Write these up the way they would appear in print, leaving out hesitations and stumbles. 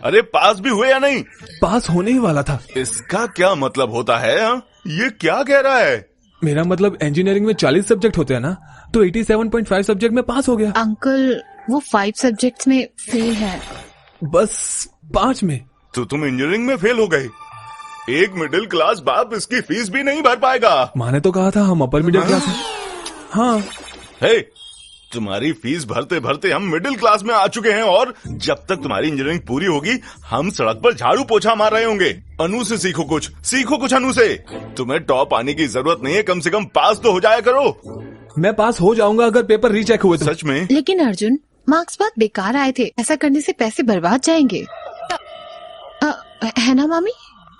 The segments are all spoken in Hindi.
अरे पास भी हुए या नहीं? पास होने ही वाला था। इसका क्या मतलब होता है? हाँ? ये क्या कह रहा है? मेरा मतलब इंजीनियरिंग में 40 सब्जेक्ट होते हैं ना, तो 87.5 सब्जेक्ट में पास हो गया। अंकल वो 5 सब्जेक्ट्स में फेल है। बस 5 में। तो तुम इंजीनियरिंग में फेल हो गए? एक मिडिल क्लास बाप इसकी फीस भी नहीं भर पाएगा। माँ ने तो कहा था हम अपर मिडिल क्लास हैं। हाँ। हे, तुम्हारी फीस भरते भरते हम मिडिल क्लास में आ चुके हैं और जब तक तुम्हारी इंजीनियरिंग पूरी होगी हम सड़क पर झाड़ू पोछा मार रहे होंगे। अनु से सीखो कुछ अनु से। तुम्हें टॉप आने की जरूरत नहीं है, कम से कम पास तो हो जाया करो। मैं पास हो जाऊंगा अगर पेपर रीचेक हुए तो। सच में? लेकिन अर्जुन मार्क्स बहुत बेकार आए थे, ऐसा करने से पैसे बर्बाद जाएंगे। है ना मामी?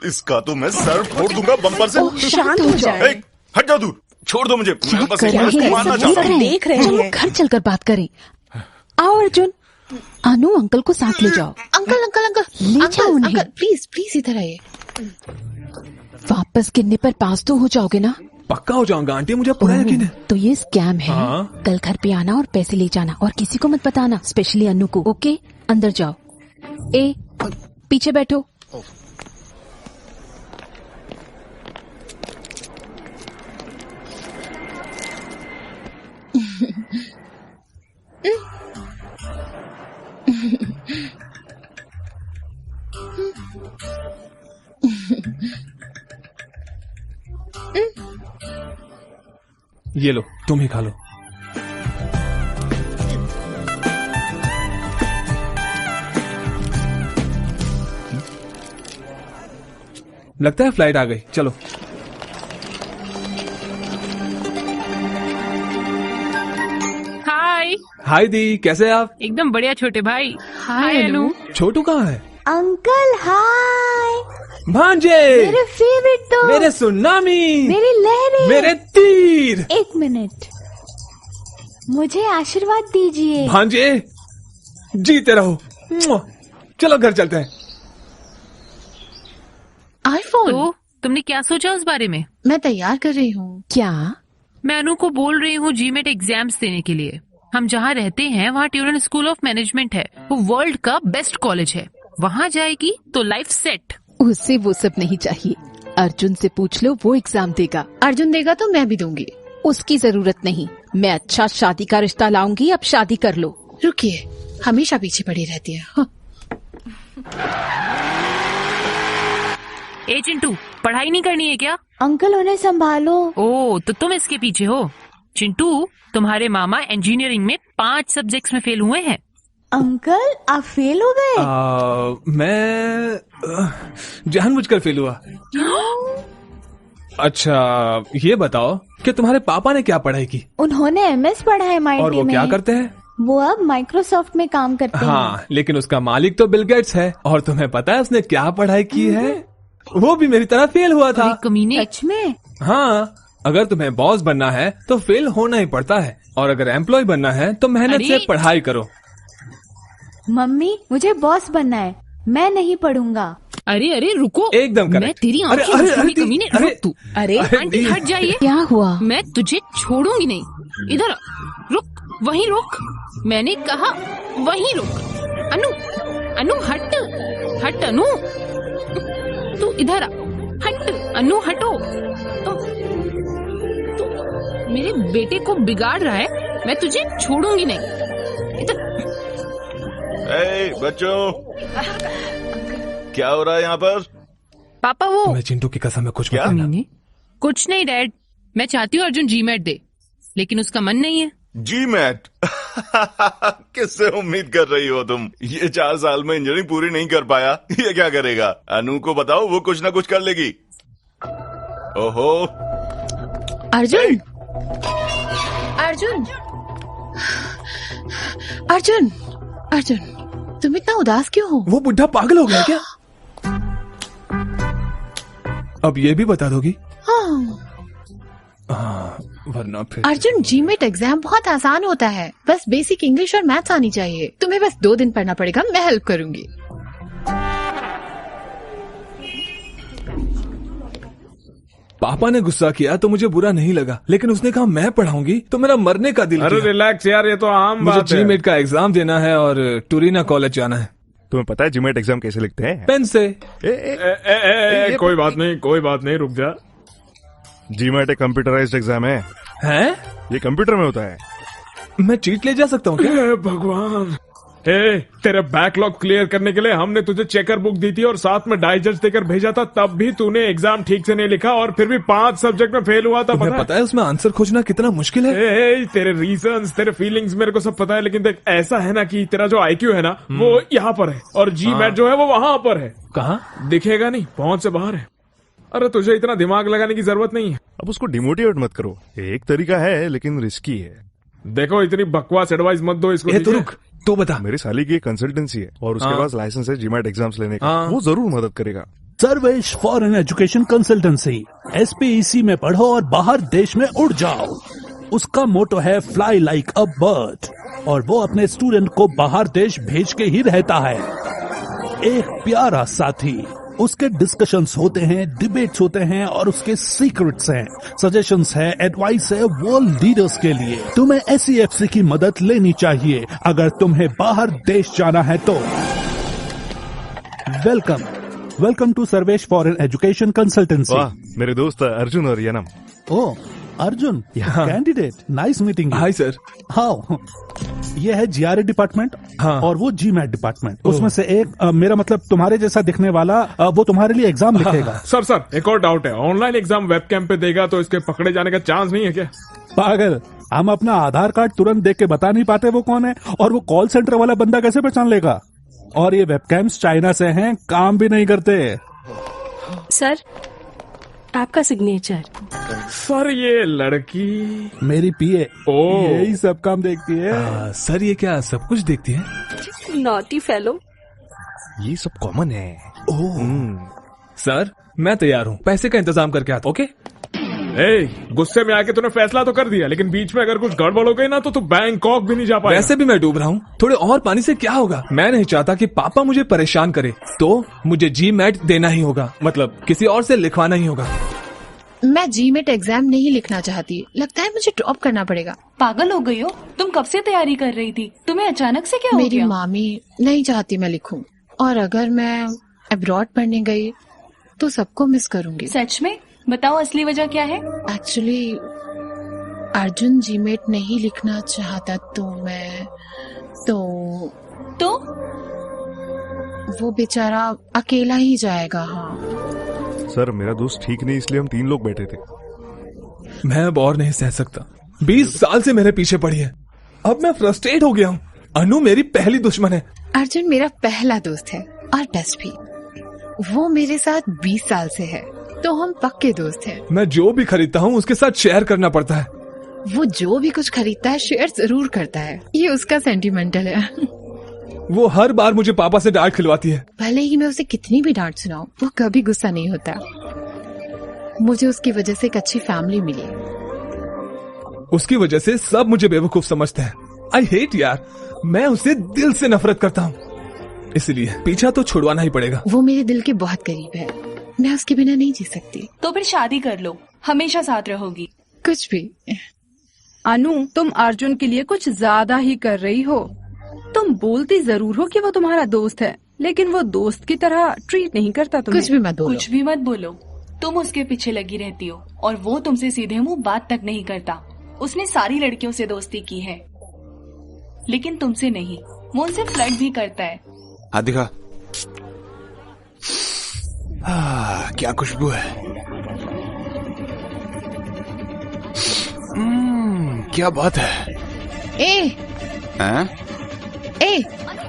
इसका तो मैं सर फोड़ दूंगा बम्पर से। शांत हो जाए। हट जाओ दूर, छोड़ दो मुझे। क्या बस कर रहे हैं? मारना सब चाहता हूँ। देख रहे हैं। घर चलकर बात करें। आओ अर्जुन, अनु अंकल को साथ ले जाओ। अंकल अंकल अंकल ले जाओ उन्हें। अंकल प्लीज प्लीज इधर आइए। वापस गिरने पर पास तो हो जाओगे ना? पक्का हो जाऊंगा आंटी, मुझे पूरा यकीन है। तो ये स्कैम है। हाँ। कल घर पे आना और पैसे ले जाना और किसी को मत बताना, स्पेशली अनु को। ओके, अंदर जाओ। ए पीछे बैठो। ये लो, तुम ही खा लो। लगता है फ्लाइट आ गई, चलो। हाय। हाय दी, कैसे हैं आप? एकदम बढ़िया छोटे भाई। हाय अनु। छोटू कहाँ है? Uncle hi. भांजे, मेरे फेवरेट तो मेरे सुनामी, मेरी लहरें, मेरे तीर। एक मिनट, मुझे आशीर्वाद दीजिए। भांजे जीते रहो। चलो घर चलते हैं। आईफोन? तो तुमने क्या सोचा उस बारे में? मैं तैयार कर रही हूँ। क्या? मैं अनु को बोल रही हूँ जीमेट एग्जाम्स देने के लिए। हम जहाँ रहते हैं वहाँ ट्यूरन स्कूल ऑफ मैनेजमेंट है, वो वर्ल्ड का बेस्ट कॉलेज है। वहाँ जाएगी तो लाइफ सेट। उसे वो सब नहीं चाहिए। अर्जुन से पूछ लो, वो एग्जाम देगा। अर्जुन देगा तो मैं भी दूंगी। उसकी जरूरत नहीं, मैं अच्छा शादी का रिश्ता लाऊंगी। अब शादी कर लो। रुकिए, हमेशा पीछे पड़ी रहती है। हाँ। ए चिंटू, पढ़ाई नहीं करनी है क्या? अंकल उन्हें संभालो। ओ, तो तुम इसके पीछे हो। चिंटू, तुम्हारे मामा इंजीनियरिंग में 5 सब्जेक्ट्स में फेल हुए हैं। अंकल आप फेल हो गए? मैं जानबूझकर फेल हुआ। अच्छा ये बताओ कि तुम्हारे पापा ने क्या पढ़ाई की? उन्होंने MS पढ़ा है MIT में। और वो क्या करते हैं? वो अब माइक्रोसॉफ्ट में काम करते हैं। हाँ, लेकिन उसका मालिक तो बिल गेट्स है। और तुम्हें पता है उसने क्या पढ़ाई की है? वो भी मेरी तरह फेल हुआ था। कमीने। सच में? हाँ, अगर तुम्हें बॉस बनना है तो फेल होना ही पड़ता है, और अगर एम्प्लॉय बनना है तो मेहनत से पढ़ाई करो। मम्मी मुझे बॉस बनना है, मैं नहीं पढ़ूंगा। अरे अरे रुको, एकदम करेक्ट। मैं तेरी अरे, आंखें अरे, दिखाऊंगी, अरे, कमीने। अरे, रुक तू। अरे आंटी हट जाइए। क्या हुआ? मैं तुझे छोड़ूंगी नहीं। इधर रुक, वहीं रुक। मैंने कहा वहीं रुक। अनु, अनु हट, हट अनु। तू इधर आ, हट अनु, हटो। तू मेरे बेटे को बिगाड़ रहा है, मैं तुझे छोड़ूंगी नहीं। इधर। बच्चों, क्या हो रहा है यहाँ पर? पापा वो तुम्हें चिंटू की कसम है कुछ क्या? बताना। कुछ नहीं डैड, मैं चाहती हूँ अर्जुन जीमेट दे, लेकिन उसका मन नहीं है। जीमेट? किससे उम्मीद कर रही हो तुम? ये 4 साल में इंजीनियरिंग पूरी नहीं कर पाया, ये क्या करेगा? अनु को बताओ, वो कुछ ना कुछ कर लेगी। ओहो अर्जुन, अर्जुन, अर्जुन, अर्जुन, तुम इतना उदास क्यों हो? वो बुढ़ा पागल हो गया क्या? अब ये भी बता दोगी? हाँ। वरना फिर। अर्जुन, जीमेट एग्जाम बहुत आसान होता है, बस बेसिक इंग्लिश और मैथ्स आनी चाहिए। तुम्हें बस 2 दिन पढ़ना पड़ेगा, मैं हेल्प करूंगी। पापा ने गुस्सा किया तो मुझे बुरा नहीं लगा, लेकिन उसने कहा मैं पढ़ाऊंगी तो मेरा मरने का दिल अरे किया। रिलैक्स यार, ये तो आम मुझे बात है। जीमेट का एग्जाम देना है और टूरिना कॉलेज जाना है। तुम्हें पता है जीमेट एग्जाम कैसे लिखते हैं? पेन से। कोई बात नहीं, रुक जा। जीमेट एक कंप्यूटराइज्ड एग्जाम है। हैं? ये कंप्यूटर में होता है। मैं चीट ले जा सकता हूँ क्या? हे भगवान, तेरे बैकलॉग क्लियर करने के लिए हमने तुझे चेकर बुक दी थी और साथ में डाइजेस्ट देकर भेजा था, तब भी तूने एग्जाम ठीक से नहीं लिखा और फिर भी 5 सब्जेक्ट में फेल हुआ था। पता है उसमें आंसर खोजना कितना मुश्किल है। तेरे रीजंस, तेरे फीलिंग्स मेरे को सब पता है, लेकिन देख ऐसा है ना कि तेरा जो IQ है ना वो यहाँ पर है और जीमैट जो है वो वहाँ पर है। कहाँ? दिखेगा नहीं, पहुंच से बाहर है। अरे तुझे इतना दिमाग लगाने की जरूरत नहीं है। अब उसको डिमोटिवेट मत करो, एक तरीका है लेकिन रिस्की है। देखो इतनी बकवास एडवाइस मत दो इसको। तो रुक, तो बता। मेरी साली की एक कंसल्टेंसी है और उसके पास लाइसेंस है जीमैट एग्जाम्स लेने का। वो जरूर मदद करेगा। Sarvesh foreign education consultancy, SPEC में पढ़ो और बाहर देश में उड़ जाओ। उसका मोटो है फ्लाई लाइक अ बर्ड और वो अपने स्टूडेंट को बाहर देश भेज के ही रहता है। एक प्यारा साथी, उसके डिस्कशंस होते हैं, डिबेट्स होते हैं और उसके सीक्रेट्स हैं, सजेशंस है, एडवाइस है वर्ल्ड लीडर्स के लिए। तुम्हें SEFC की मदद लेनी चाहिए अगर तुम्हें बाहर देश जाना है तो। Welcome to Sarvesh foreign education consultancy. वाह, मेरे दोस्त अर्जुन और Yanam. Oh Arjun, candidate, nice meeting. Hi sir. How? ये है GRA डिपार्टमेंट और वो GMAT डिपार्टमेंट। उसमें से एक मेरा मतलब तुम्हारे जैसा दिखने वाला वो तुम्हारे लिए एग्जाम लिखेगा। सर एक और डाउट है, ऑनलाइन एग्जाम वेबकैम पे देगा तो इसके पकड़े जाने का चांस नहीं है क्या? पागल, हम अपना आधार कार्ड तुरंत देख के बता नहीं पाते वो कौन है, और वो कॉल सेंटर वाला बंदा कैसे पहचान लेगा? और ये वेबकैम्स चाइना से हैं, काम भी नहीं करते। सर आपका सिग्नेचर। सर ये लड़की मेरी PA यही सब काम देखती है। सर ये क्या सब कुछ देखती है? Naughty fellow. ये सब कॉमन है। सर मैं तैयार हूँ, पैसे का इंतजाम करके आता। ओके? गुस्से में आके तूने फैसला तो कर दिया, लेकिन बीच में अगर कुछ गड़बड़ हो गई ना तो तू बैंकॉक भी नहीं जा पाएगा। वैसे भी मैं डूब रहा हूँ, थोड़े और पानी से क्या होगा? मैं नहीं चाहता कि पापा मुझे परेशान करे, तो मुझे GMAT देना ही होगा, मतलब किसी और से लिखवाना ही होगा। मैं GMAT एग्जाम नहीं लिखना चाहती, लगता है मुझे ड्रॉप करना पड़ेगा। पागल हो गई हो? तुम कब से तैयारी कर रही थी, तुम्हें अचानक से क्या हो गया? मेरी मामी नहीं चाहती मैं लिखूं, और अगर मैं अब्रॉड पढ़ने गई तो सबको मिस करूंगी। सच में? बताओ असली वजह क्या है? एक्चुअली अर्जुन GMAT नहीं लिखना चाहता तो वो बेचारा अकेला ही जाएगा। हाँ सर मेरा दोस्त ठीक नहीं, इसलिए हम 3 लोग बैठे थे। मैं अब और नहीं सह सकता। 20 साल से मेरे पीछे पड़ी है, अब मैं फ्रस्ट्रेट हो गया हूँ। अनु मेरी पहली दुश्मन है। अर्जुन मेरा पहला दोस्त है और बेस्ट भी। वो मेरे साथ 20 साल से है, तो हम पक्के दोस्त हैं। मैं जो भी खरीदता हूँ उसके साथ शेयर करना पड़ता है। वो जो भी कुछ खरीदता है शेयर जरूर करता है, ये उसका सेंटिमेंटल है। वो हर बार मुझे पापा से डांट खिलवाती है। भले ही मैं उसे कितनी भी डांट सुनाऊं, वो कभी गुस्सा नहीं होता। मुझे उसकी वजह से एक अच्छी फैमिली मिली। उसकी वजह से सब मुझे बेवकूफ समझते हैं। आई हेट यार, मैं उससे दिल से नफरत करता हूँ, इसलिए पीछा तो छुड़वाना ही पड़ेगा। वो मेरे दिल के बहुत करीब है, मैं उसके बिना नहीं जी सकती। तो फिर शादी कर लो, हमेशा साथ रहोगी। कुछ भी। अनु, तुम अर्जुन के लिए कुछ ज्यादा ही कर रही हो। तुम बोलती जरूर हो कि वो तुम्हारा दोस्त है, लेकिन वो दोस्त की तरह ट्रीट नहीं करता तुम्हें। कुछ भी मत बोलो। कुछ भी मत बोलो। तुम उसके पीछे लगी रहती हो और वो तुमसे सीधे मुंह बात तक नहीं करता। उसने सारी लड़कियों से दोस्ती की है, लेकिन तुमसे नहीं। वो उनसे फ्लर्ट भी करता है। हाँ दिखा। क्या खुशबू है। क्या बात है। ए,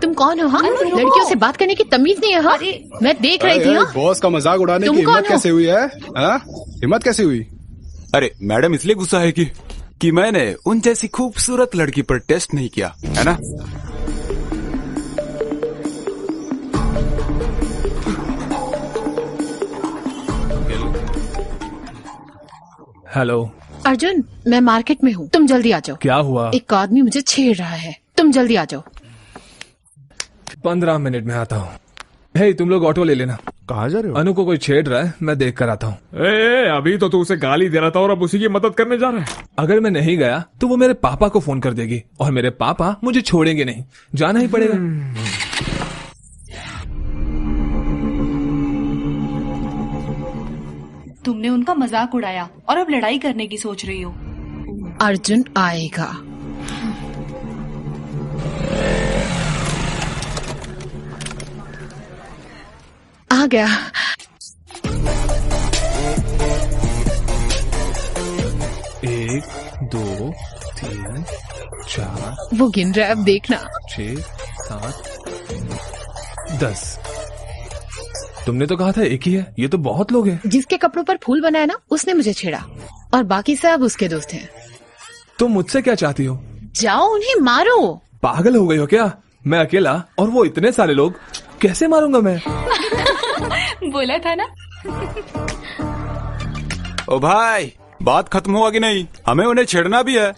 तुम कौन हो? हाँ, लड़कियों से बात करने की तमीज नहीं है। हाँ, मैं देख रही थी। बॉस का मजाक उड़ाने की हिम्मत कैसे हुई है? हिम्मत कैसे हुई? अरे मैडम इसलिए गुस्सा है कि मैंने उन जैसी खूबसूरत लड़की पर टेस्ट नहीं किया है ना। हेलो अर्जुन, मैं मार्केट में हूँ, तुम जल्दी आ जाओ। क्या हुआ? एक आदमी मुझे छेड़ रहा है, तुम जल्दी आ जाओ। 15 मिनट में आता हूँ। हे, तुम लोग ऑटो ले लेना। कहाँ जा रहे हो? अनु को कोई छेड़ रहा है, मैं देख कर आता हूँ। अभी तो तू उसे गाली दे रहा था और अब उसी की मदद करने जा रहा है। अगर मैं नहीं गया तो वो मेरे पापा को फोन कर देगी और मेरे पापा मुझे छोड़ेंगे नहीं, जाना ही पड़ेगा। तुमने उनका मजाक उड़ाया और अब लड़ाई करने की सोच रही हो। अर्जुन आएगा। आ गया। एक, दो, तीन, चार। वो गिन रहा है, अब देखना। 6, 7, 10। तुमने तो कहा था एक ही है, ये तो बहुत लोग हैं। जिसके कपड़ों पर फूल बनाया ना, उसने मुझे छेड़ा और बाकी सब उसके दोस्त हैं। तुम मुझसे क्या चाहती हो? जाओ उन्हें मारो। पागल हो गई हो क्या? मैं अकेला और वो इतने सारे लोग, कैसे मारूंगा मैं? बोला था ना। ओ भाई, बात खत्म हुआ कि नहीं? हमें उन्हें छेड़ना भी है।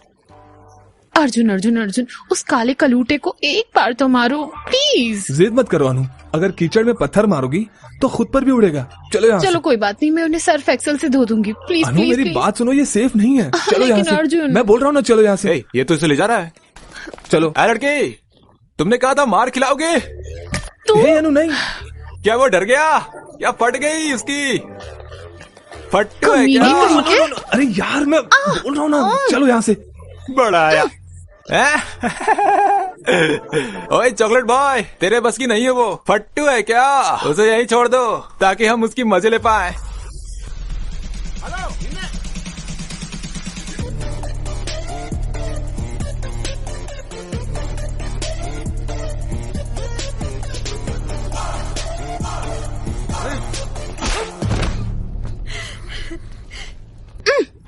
अर्जुन अर्जुन अर्जुन, उस काले कलूटे को एक बार तो मारो प्लीज। जिद मत करो अनु, अगर कीचड़ में पत्थर मारोगी तो खुद पर भी उड़ेगा। चलो यहाँ चलो कोई बात नहीं, मैं उन्हें सर्फ एक्सेल से धो दूंगी। प्लीज अनु, प्लीज मेरी प्लीज। बात सुनो, ये सेफ नहीं है। चलो यहाँ से। अर्जुन, मैं बोल रहा हूँ ना, चलो यहाँ से। ये तो इसे ले जा रहा है। चलो। लड़के, तुमने कहा था मार खिलाओगे। हे अनु, नहीं। क्या वो डर गया या फट गई उसकी? फट्टू है क्या? अरे यार, मैं बोल रहा हूँ ना, चलो यहाँ से। बड़ा आया। ओए चॉकलेट बॉय, तेरे बस की नहीं है वो। फट्टू है क्या? उसे यहीं छोड़ दो ताकि हम उसकी मजे ले पाए।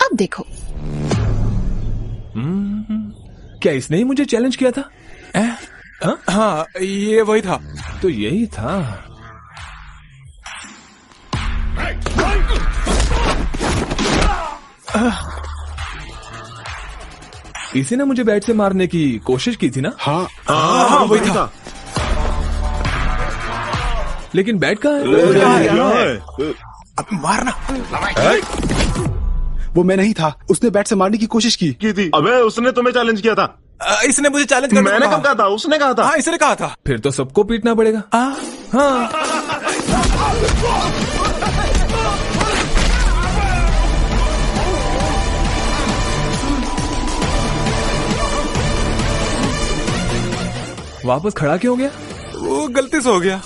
अब देखो। क्या इसने ही मुझे चैलेंज किया था? हाँ, ये वही था। तो यही था। इसी ने मुझे बैट से मारने की कोशिश की थी ना? हाँ, वही था। लेकिन बैट कहाँ है? अब मारना। वो मैं नहीं था, उसने बैट से मारने की कोशिश की थी। अबे उसने तुम्हें चैलेंज किया था। इसने मुझे चैलेंज करने मैंने कब कहा था? उसने कहा था। हाँ, इसने कहा था। फिर तो सबको पीटना पड़ेगा। हाँ। वापस खड़ा क्यों हो गया? वो गलती से हो गया।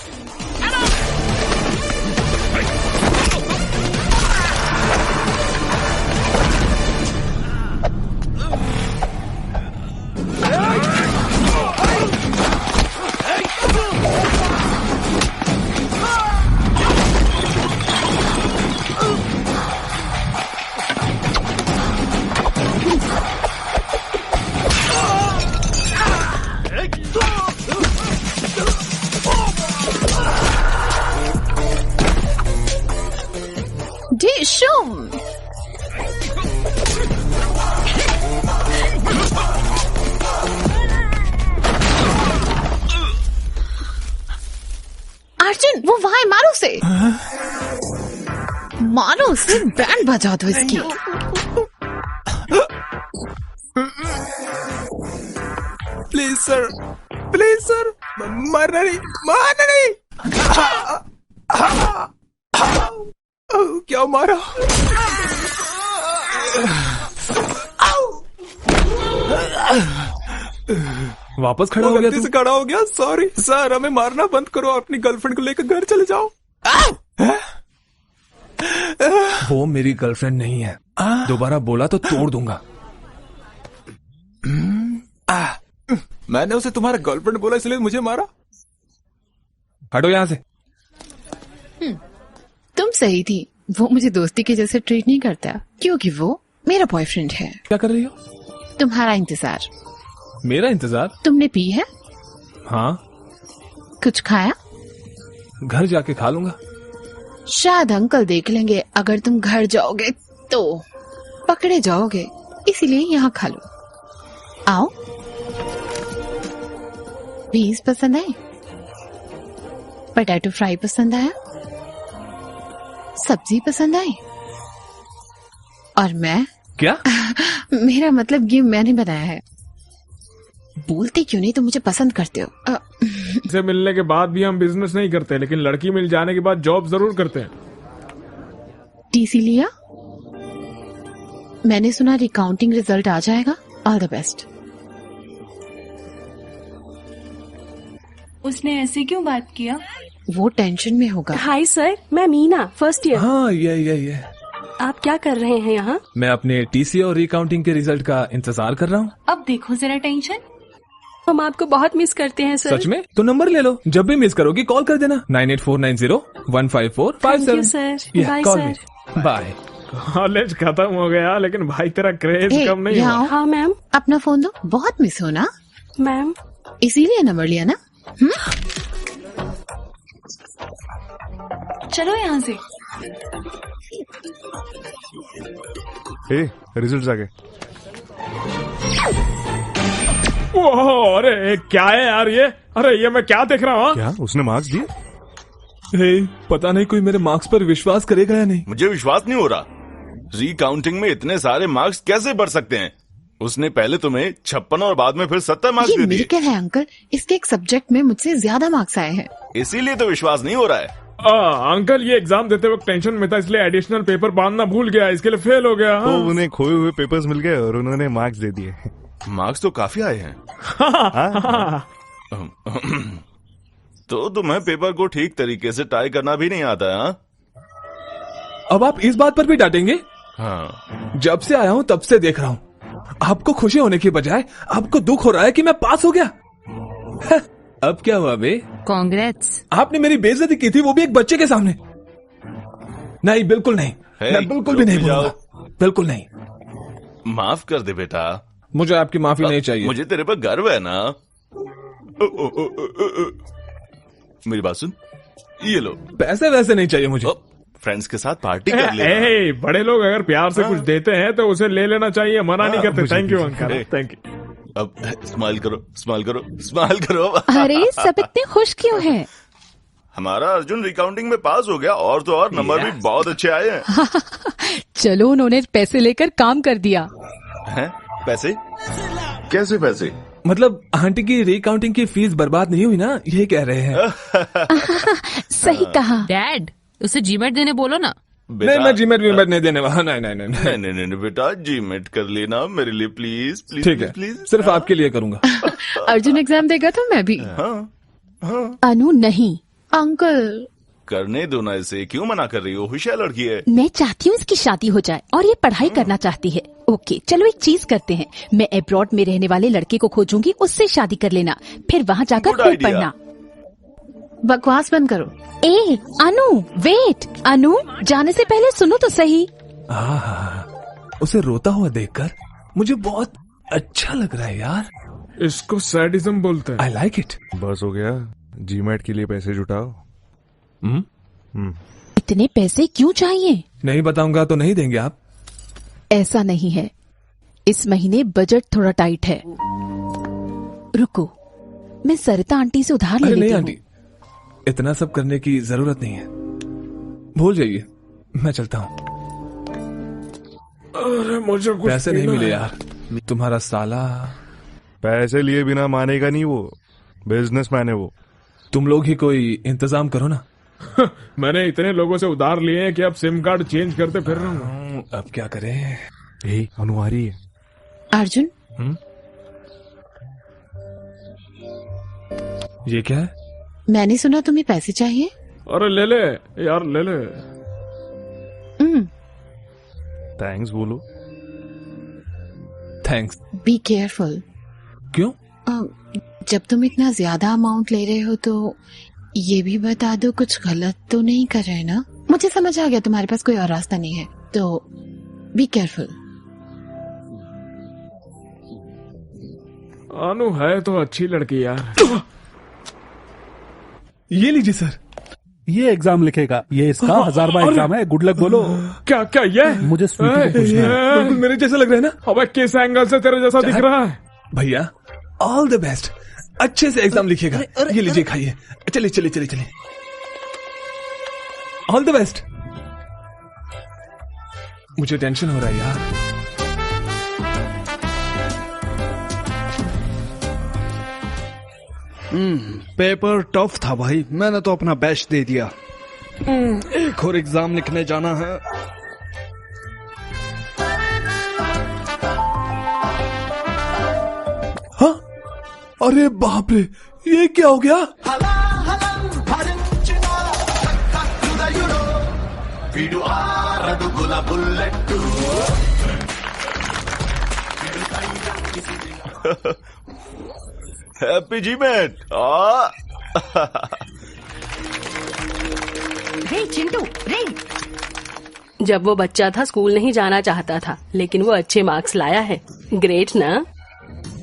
अर्जुन, वो वहां है, मारो उसे। मारो उसे, बैंड बजा दो इसकी। प्लीज सर, प्लीज सर, मारना नहीं, मारना नहीं। क्या मारा? वापस खड़ा हो गया तू? से खड़ा हो गया। सॉरी सर, हमें मारना बंद करो, अपनी गर्लफ्रेंड को लेकर घर चले जाओ। वो मेरी गर्लफ्रेंड नहीं है। दोबारा बोला तो तोड़ दूंगा। मैंने उसे तुम्हारा गर्लफ्रेंड बोला इसलिए मुझे मारा। हटो यहाँ से। तुम सही थी, वो मुझे दोस्ती के जैसे ट्रीट नहीं करता क्योंकि वो मेरा बॉयफ्रेंड है। क्या कर रही हो? तुम्हारा इंतजार। मेरा इंतजार? तुमने पी है? हाँ। कुछ खाया? घर जाके खा लूंगा। शायद अंकल देख लेंगे अगर तुम घर जाओगे तो पकड़े जाओगे, इसीलिए यहाँ खा लो। आओ। पीस पसंद आए? पोटैटो फ्राई पसंद आया? सब्जी पसंद आई? और मैं क्या? मेरा मतलब ये मैंने बनाया है। बोलते क्यों नहीं, तुम मुझे पसंद करते हो। से मिलने के बाद भी हम बिजनेस नहीं करते, लेकिन लड़की मिल जाने के बाद जॉब जरूर करते हैं। टीसी लिया? मैंने सुना रिकाउंटिंग रिजल्ट आ जाएगा। All the best. उसने ऐसे क्यों बात किया? वो टेंशन में होगा। हाय सर, मैं मीना, फर्स्ट ईयर। हाँ ये आप क्या कर रहे हैं यहाँ? मैं अपने टीसी और रिकाउंटिंग के रिजल्ट का इंतजार कर रहा हूँ। अब देखो जरा टेंशन। हम आपको बहुत मिस करते हैं सर। सच में? तो नंबर ले लो, जब भी मिस करोगी कॉल कर देना। 9849015457। Thank you sir. Bye sir. Bye. College खत्म हो गया, लेकिन भाई तेरा क्रेज कम नहीं हुआ। हाँ मैम। अपना फोन दो, बहुत मिस हो ना मैम। इसीलिए नंबर लिया ना। चलो यहाँ से। रिजल्ट आ गए। अरे क्या है यार ये? अरे ये मैं क्या देख रहा हूँ? क्या उसने मार्क्स दिए? पता नहीं कोई मेरे मार्क्स पर विश्वास करेगा या नहीं। मुझे विश्वास नहीं हो रहा। रिकाउंटिंग में इतने सारे मार्क्स कैसे बढ़ सकते हैं? उसने पहले तुम्हें 56 और बाद में फिर 70 मार्क्स दे दिए। मिरेकल है अंकल, इसके एक सब्जेक्ट में मुझसे ज्यादा मार्क्स आए हैं। इसीलिए तो विश्वास नहीं हो रहा है। अंकल ये एग्जाम देते वक्त टेंशन में था, इसलिए एडिशनल पेपर बांधना भूल गया, इसके लिए फेल हो गया। तो उन्हें खोए हुए पेपर्स मिल गए और उन्होंने मार्क्स दे दिए। मार्क्स तो काफी आए हैं। तो तुम्हें पेपर को ठीक तरीके से टाई करना भी नहीं आता है? अब आप इस बात पर भी डांटेंगे? हाँ। जब से आया हूँ तब से देख रहा हूँ, आपको खुशी होने की बजाय आपको दुख हो रहा है कि मैं पास हो गया। अब क्या हुआ बे? कांग्रेट्स। आपने मेरी बेइज्जती की थी, वो भी एक बच्चे के सामने। नहीं बिल्कुल नहीं, मैं बिल्कुल भी नहीं बोलूंगा, बिल्कुल नहीं। माफ कर दे बेटा। मुझे आपकी माफी नहीं चाहिए। मुझे तेरे पर गर्व है ना। मेरी बात सुन, ये लो। पैसे वैसे नहीं चाहिए मुझे। फ्रेंड्स के साथ पार्टी कर ले। बड़े लोग अगर प्यार से कुछ देते हैं तो उसे ले लेना चाहिए, मना नहीं करते। Thank you uncle, thank you. अब स्माइल करो, स्माइल करो, स्माइल करो। अरे सब इतने खुश क्यों हैं? हमारा अर्जुन रिकाउंटिंग में पास हो गया, और तो और नंबर भी बहुत अच्छे आए हैं। चलो उन्होंने पैसे लेकर काम कर दिया। हैं? पैसे? कैसे पैसे? मतलब आंटी की रिकाउंटिंग की फीस बर्बाद नहीं हुई ना, ये कह रहे हैं। सही कहा। डैड उसे जीमेट देने बोलो ना। नहीं मैं जीमेट वीमेट नहीं देने वाला। नहीं नहीं नहीं नहीं नहीं नहीं बेटा, जीमेट कर लेना मेरे लिए प्लीज प्लीज। ठीक है, प्लीज सिर्फ आपके लिए करूंगा। अर्जुन एग्जाम देगा तो मैं भी। अनु नहीं। अंकल करने दो ना इसे, क्यों मना कर रही हो? होशियार लड़की है। मैं चाहती हूँ इसकी शादी हो जाए और ये पढ़ाई करना चाहती है। ओके चलो एक चीज करते हैं, मैं अब्रॉड में रहने वाले लड़के को खोजूंगी, उससे शादी कर लेना, फिर वहाँ जाकर खूब पढ़ना। बकवास बंद करो। ए अनु वेट, अनु जाने से पहले सुनो तो सही। उसे रोता हुआ देखकर मुझे बहुत अच्छा लग रहा है यार। इसको सैडिज्म बोलते हैं। I like it. बस हो गया, जीमेट के लिए पैसे जुटाओ। इतने पैसे क्यों चाहिए? नहीं बताऊंगा तो नहीं देंगे आप? ऐसा नहीं है, इस महीने बजट थोड़ा टाइट है। रुको मैं सरिता आंटी से उधार ले लेती हूँ। आंटी इतना सब करने की जरूरत नहीं है, भूल जाइए, मैं चलता हूँ। अरे मुझे कुछ पैसे नहीं मिले यार। तुम्हारा साला पैसे लिए बिना मानेगा नहीं, वो बिजनेसमैन है वो। तुम लोग ही कोई इंतजाम करो ना। मैंने इतने लोगों से उधार लिए हैं कि अब सिम कार्ड चेंज करते फिर रहा हूँ। अब क्या करें? अनु आ रही है। अर्जुन ये क्या है? मैंने सुना तुम्हें पैसे चाहिए। अरे ले ले यार, ले ले। थैंक्स बोलो। थैंक्स। Be careful. क्यों? जब तुम इतना ज्यादा अमाउंट ले रहे हो तो ये भी बता दो कुछ गलत तो नहीं कर रहे ना। मुझे समझ आ गया तुम्हारे पास कोई और रास्ता नहीं है, तो बी केयरफुल। अनु है तो अच्छी लड़की यार। ये लीजिए सर। ये एग्जाम लिखेगा, ये इसका 1000वां एग्जाम है। गुड लक बोलो। क्या क्या ये? मुझे स्वीटी को पूछना है। मेरे जैसा लग रहा है ना? अबे किस एंगल से तेरे जैसा दिख रहा है? भैया ऑल द बेस्ट, अच्छे से एग्जाम लिखेगा। ये लीजिए खाइए। चलिए चलिए चलिए चलिए, ऑल द बेस्ट। मुझे टेंशन हो रहा है यार। पेपर टफ था भाई, मैंने तो अपना बेस्ट दे दिया। एक और एग्जाम लिखने जाना है। अरे बाप रे, ये क्या हो गया? Happy GMAT. रे चिंटू, रे। जब वो बच्चा था स्कूल नहीं जाना चाहता था, लेकिन वो अच्छे मार्क्स लाया है। ग्रेट ना?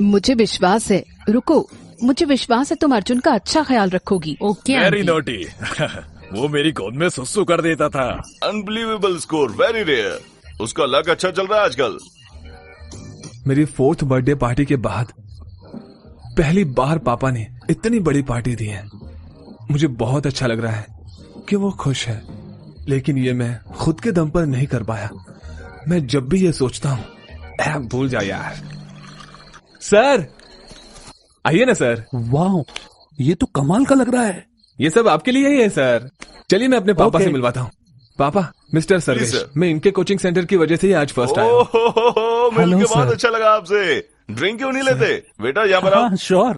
मुझे विश्वास है। रुको, मुझे विश्वास है तुम अर्जुन का अच्छा ख्याल रखोगी। Okay very naughty. वो मेरी गोद में सुसु कर देता था। Unbelievable score, very rare. उसका लक अच्छा चल रहा है आजकल। मेरी 4th बर्थडे पार्टी के बाद पहली बार पापा ने इतनी बड़ी पार्टी दी है। मुझे बहुत अच्छा लग रहा है कि वो खुश है, लेकिन ये मैं खुद के दम पर नहीं कर पाया। मैं जब भी ये सोचता हूँ, भूल जा यार। सर आइए ना सर। वाह, ये तो कमाल का लग रहा है। ये सब आपके लिए ही है सर। चलिए मैं अपने पापा से मिलवाता हूँ। पापा, मिस्टर सर्वेश, मैं इनके कोचिंग सेंटर की वजह से ही आज फर्स्ट आया हूँ। मिल के बहुत अच्छा लगा आपसे। ड्रिंक क्यों नहीं लेते बेटा? यहाँ पर आओ। श्योर।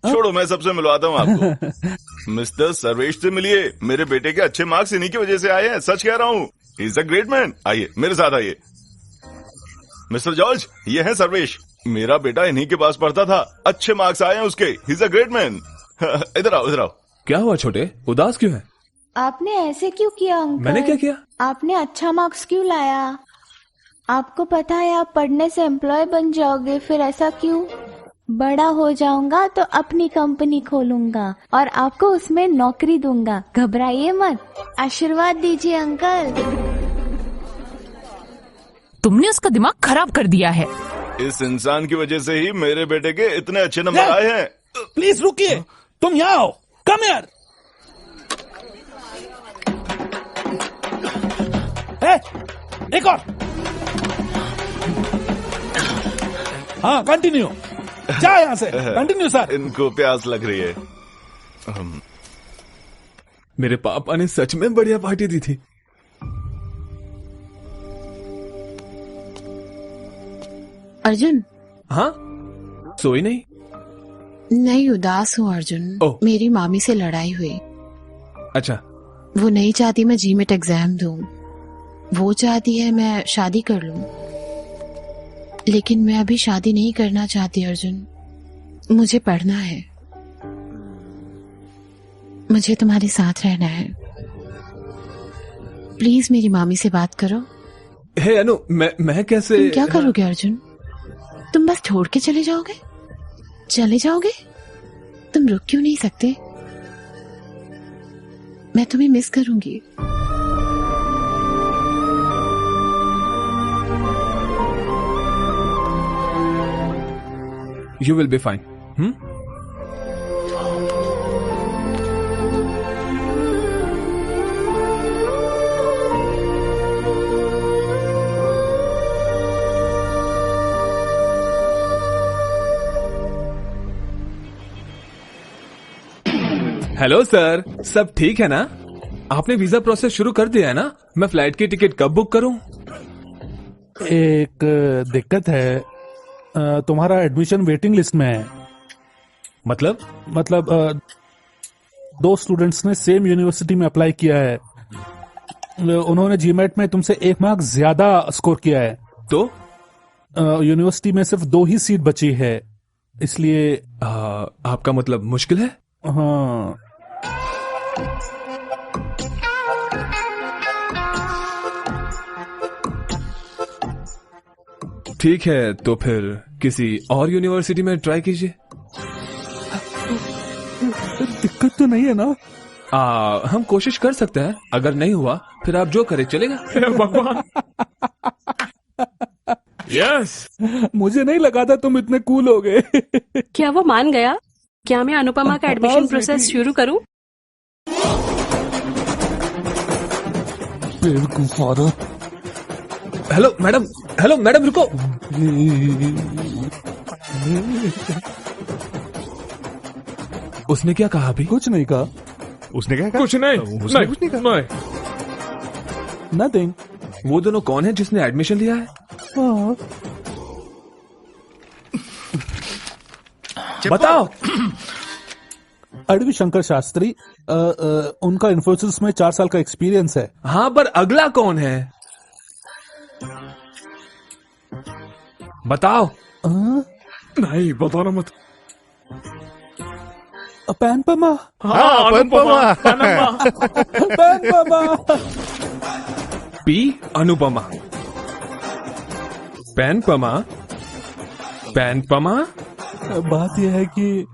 छोड़ो, मैं सबसे मिलवाता हूँ आपको। मिस्टर सर्वेश से मिलिए। मेरे बेटे के अच्छे मार्क्स इन्हीं की वजह से आए हैं, सच कह रहा हूँ। He is a great man. आइए मेरे साथ आइए। मिस्टर जॉर्ज, ये है सर्वेश। मेरा बेटा इन्हीं के पास पढ़ता था, अच्छे मार्क्स आए हैं उसके। He is a great man. इधर आओ, इधर आओ। क्या हुआ छोटे, उदास क्यों है? आपने ऐसे क्यों किया अंकल? मैंने क्या किया? आपने अच्छा मार्क्स क्यों लाया? आपको पता है आप पढ़ने से एम्प्लॉय बन जाओगे, फिर ऐसा क्यों? बड़ा हो जाऊंगा तो अपनी कंपनी खोलूंगा और आपको उसमें नौकरी दूंगा। घबराइए मत, आशीर्वाद दीजिए अंकल। तुमने उसका दिमाग खराब कर दिया है। इस इंसान की वजह से ही मेरे बेटे के इतने अच्छे नंबर आए हैं। प्लीज रुकिए, तुम यहाँ आओ। Come here. एक और। हाँ कंटिन्यू। जा यहाँ से, कंटिन्यू सर। इनको प्यास लग रही है। मेरे पापा ने सच में बढ़िया पार्टी दी थी। अर्जुन। हाँ, सोई नहीं? नहीं, उदास हूँ अर्जुन। मेरी मामी से लड़ाई हुई। अच्छा। वो नहीं चाहती मैं जीमेट एग्जाम दूं, वो चाहती है मैं शादी कर लूं। लेकिन मैं अभी शादी नहीं करना चाहती अर्जुन, मुझे पढ़ना है। मुझे तुम्हारे साथ रहना है। प्लीज मेरी मामी से बात करो। हे अनु, मैं कैसे? तुम क्या करोगे अर्जुन? तुम बस छोड़ के चले जाओगे? चले जाओगे? तुम रुक क्यों नहीं सकते? मैं तुम्हें मिस करूंगी। You will be fine. Hello sir, सब ठीक है ना? आपने वीजा प्रोसेस शुरू कर दिया है ना? मैं फ्लाइट की टिकट कब बुक करूं? एक दिक्कत है, तुम्हारा एडमिशन वेटिंग लिस्ट में है। मतलब 2 स्टूडेंट्स ने सेम यूनिवर्सिटी में अप्लाई किया है। उन्होंने जीमेट में तुमसे 1 मार्क ज्यादा स्कोर किया है। तो यूनिवर्सिटी में सिर्फ 2 ही सीट बची है, इसलिए आपका मतलब मुश्किल है? हाँ। ठीक है, तो फिर किसी और यूनिवर्सिटी में ट्राई कीजिए। दिक्कत तो नहीं है ना? हम कोशिश कर सकते हैं। अगर नहीं हुआ फिर आप जो करें चलेगा। भगवान। यस। मुझे नहीं लगा था तुम इतने कूल हो गए। क्या वो मान गया? क्या मैं अनुपमा का एडमिशन प्रोसेस शुरू करूं? हेलो मैडम रुको। उसने क्या कहा अभी? कुछ नहीं कहा। उसने क्या कहा? कुछ नहीं। उसने कुछ नहीं कहा। नथिंग। वो दोनों कौन है जिसने एडमिशन लिया है? बताओ। अडवी शंकर शास्त्री, उनका इन्फोसिस में 4 साल का एक्सपीरियंस है। हाँ, पर अगला कौन है? बताओ। नहीं, बताना मत। पैनपमा। हाँ, पैनपमा। पैनपमा। पी अनुपमा। पैनपमा। पैनपमा। बात यह है कि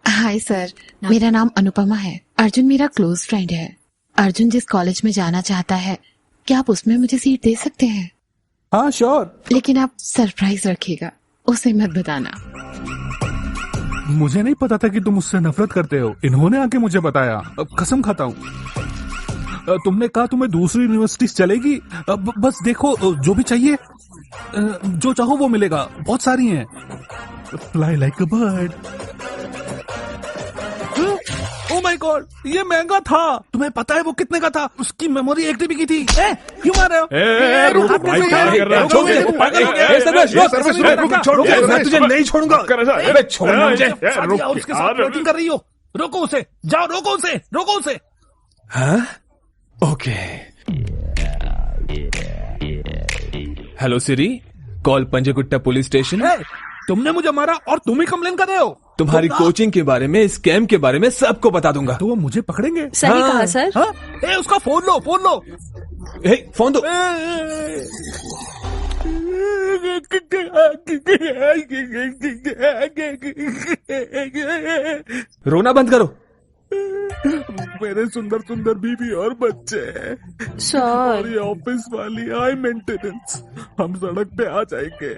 हाय सर, मेरा नाम अनुपमा है। अर्जुन मेरा क्लोज फ्रेंड है। अर्जुन जिस कॉलेज में जाना चाहता है, क्या आप उसमें मुझे सीट दे सकते हैं? हाँ श्योर। लेकिन आप सरप्राइज रखिएगा, उसे मत बताना। मुझे नहीं पता था कि तुम उससे नफरत करते हो। इन्होंने आके मुझे बताया। कसम खाता हूँ। तुमने कहा तुम्हें दूसरी यूनिवर्सिटी चलेगी। बस देखो, जो भी चाहिए, जो चाहो वो मिलेगा। बहुत सारी हैं। Fly like a bird. Oh my God, ये महंगा था। तुम्हें पता है वो कितने का था? उसकी मेमोरी 1 TB की थी। क्यों मार रहे हो? तुझे नहीं छोड़ूंगा। छोड़ना मुझे। उसके साथ फ्लर्टिंग कर रही हो। रोको उसे, जाओ, रोको उसे, रोको उसे। हाँ, ओके। हेलो सिरी, कॉल पंजगुट्टा पुलिस स्टेशन। तुमने मुझे मारा और तुम ही कंप्लेन कर रहे हो। तुम्हारी कोचिंग के बारे में, स्कैम के बारे में सबको बता दूंगा। तो वो मुझे पकड़ेंगे। सही कहा सर। हाँ? उसका फोन लो, फोन लो। फोन दो। रोना बंद करो। मेरे सुंदर सुंदर बीवी और बच्चे सर, और ये ऑफिस वाली हाई मेंटेनेंस। हम सड़क पे आ जाएंगे।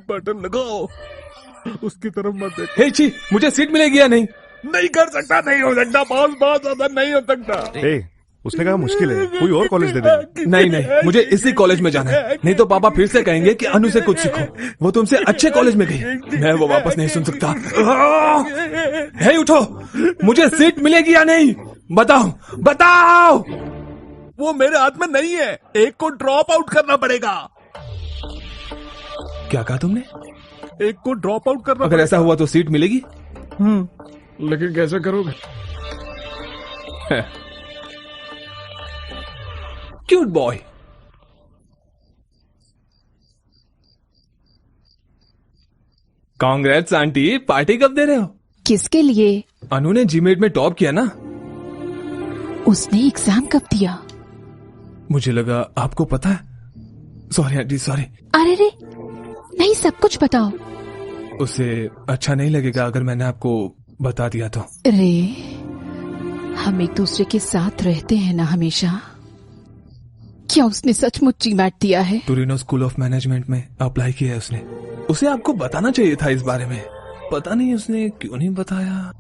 बटन लगाओ, उसकी तरफ मत देखो। छी, मुझे सीट मिलेगी या नहीं? नहीं कर सकता, नहीं हो सकता, बहुत ज्यादा नहीं हो सकता। उसने कहा मुश्किल है, कोई और कॉलेज दे दे। नहीं, मुझे इसी कॉलेज में जाना है। नहीं तो पापा फिर से कहेंगे कि अनु से कुछ सीखो। वो तुमसे अच्छे कॉलेज में गई। मैं वो वापस नहीं सुन सकता। हे उठो, मुझे सीट मिलेगी या नहीं? बताओ, बताओ। वो मेरे हाथ में नहीं है। एक को ड्रॉप आउट करना पड़ेगा। क्या कहा तुमने? एक को ड्रॉप आउट करना। अगर ऐसा हुआ तो सीट मिलेगी। लेकिन कैसे करोगे? Cute boy. Congrats aunty, party कब दे रहे हो? किसके लिए? अनु ने जीमेट में टॉप किया ना। उसने एग्जाम कब दिया? मुझे लगा आपको पता है। Sorry aunty, sorry. अरे रे, नहीं, सब कुछ बताओ। उसे अच्छा नहीं लगेगा अगर मैंने आपको बता दिया तो। रे, हम एक दूसरे के साथ रहते हैं ना हमेशा। क्या उसने सचमुच जीमैट दिया है? टोरिनो स्कूल ऑफ मैनेजमेंट में अप्लाई किया है उसने। उसे आपको बताना चाहिए था इस बारे में। पता नहीं उसने क्यों नहीं बताया।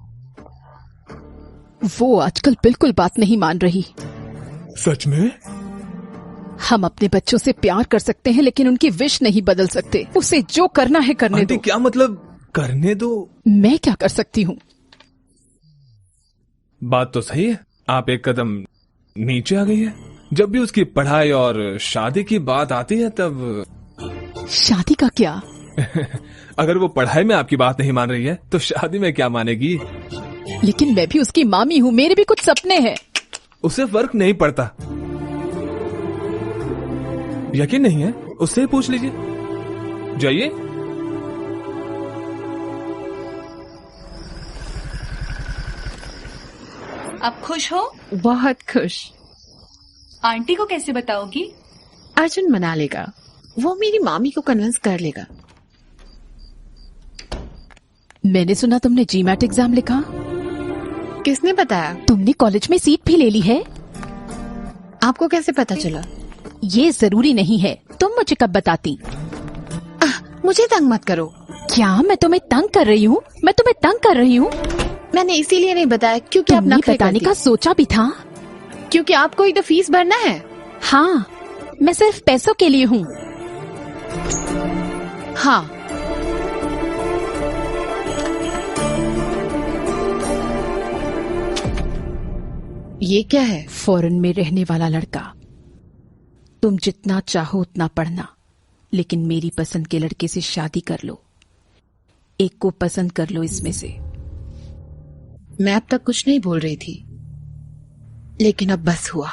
वो आजकल बिल्कुल बात नहीं मान रही। सच में? हम अपने बच्चों से प्यार कर सकते हैं, लेकिन उनकी विश नहीं बदल सकते। उसे जो करना है करने दो। क्या मतलब करने दो? मैं क्या कर सकती हूँ? बात तो सही है, आप एक कदम नीचे आ गई है। जब भी उसकी पढ़ाई और शादी की बात आती है तब। शादी का क्या? अगर वो पढ़ाई में आपकी बात नहीं मान रही है तो शादी में क्या मानेगी? लेकिन मैं भी उसकी मामी हूँ, मेरे भी कुछ सपने हैं। उसे फर्क नहीं पड़ता। यकीन नहीं है? उससे पूछ लीजिए। जाइए। आप खुश हो? बहुत खुश। आंटी को कैसे बताओगी? अर्जुन मना लेगा। वो मेरी मामी को कन्विंस कर लेगा। मैंने सुना तुमने जीमैट एग्जाम लिखा। किसने बताया? तुमने कॉलेज में सीट भी ले ली है। आपको कैसे पता चला? ये जरूरी नहीं है। तुम मुझे कब बताती? मुझे तंग मत करो। क्या मैं तुम्हें तंग कर रही हूँ? मैं तुम्हें तंग कर रही हूँ? मैंने इसीलिए नहीं बताया क्योंकि आप नखरे बताने का सोचा भी था। क्योंकि आपको ही तो फीस भरना है। हाँ, मैं सिर्फ पैसों के लिए हूँ। हाँ, ये क्या है? फॉरेन में रहने वाला लड़का। तुम जितना चाहो उतना पढ़ना, लेकिन मेरी पसंद के लड़के से शादी कर लो। एक को पसंद कर लो इसमें से। मैं अब तक कुछ नहीं बोल रही थी, लेकिन अब बस हुआ।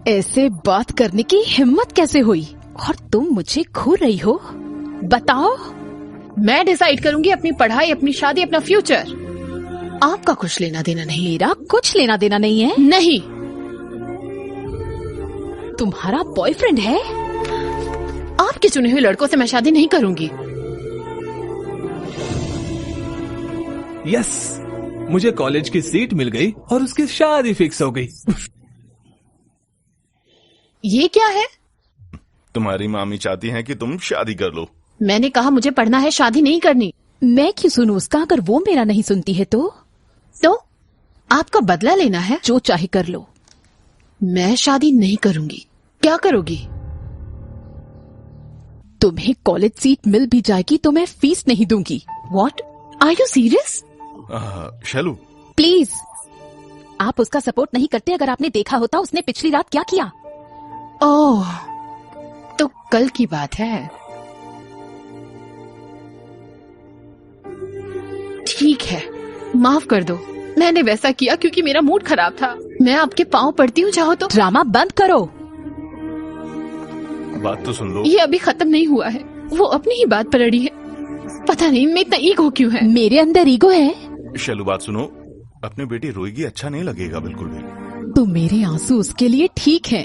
ऐसे बात करने की हिम्मत कैसे हुई? और तुम मुझे घूर रही हो? बताओ। मैं डिसाइड करूंगी अपनी पढ़ाई, अपनी शादी, अपना फ्यूचर। आपका कुछ लेना देना नहीं। मेरा कुछ लेना देना नहीं है। नहीं। तुम्हारा बॉयफ्रेंड है? आपके चुने हुए लड़कों से मैं शादी नहीं करूंगी। यस, मुझे कॉलेज की सीट मिल गई और उसकी शादी फिक्स हो गई। ये क्या है? तुम्हारी मामी चाहती हैं कि तुम शादी कर लो। मैंने कहा मुझे पढ़ना है, शादी नहीं करनी। मैं क्यों सुनूं उसका? अगर वो मेरा नहीं सुनती है तो आपका बदला लेना है? जो चाहे कर लो। मैं शादी नहीं करूंगी। क्या करोगी? तुम्हें कॉलेज सीट मिल भी जाएगी तो मैं फीस नहीं दूंगी। What? Are you serious? Shailu, please. आप उसका सपोर्ट नहीं करते। अगर आपने देखा होता उसने पिछली रात क्या किया। ओह, तो कल की बात है। ठीक है, माफ कर दो। मैंने वैसा किया क्योंकि मेरा मूड खराब था। मैं आपके पाँव पड़ती हूँ, चाहो तो। ड्रामा बंद करो। बात तो सुन लो। ये अभी खत्म नहीं हुआ है। वो अपनी ही बात पर अड़ी है। पता नहीं मैं इतना ईगो क्यों है। मेरे अंदर ईगो है? शैलू, बात सुनो। अपनी बेटी रोएगी, अच्छा नहीं लगेगा बिल्कुल भी। तो मेरे आंसू उसके लिए ठीक हैं।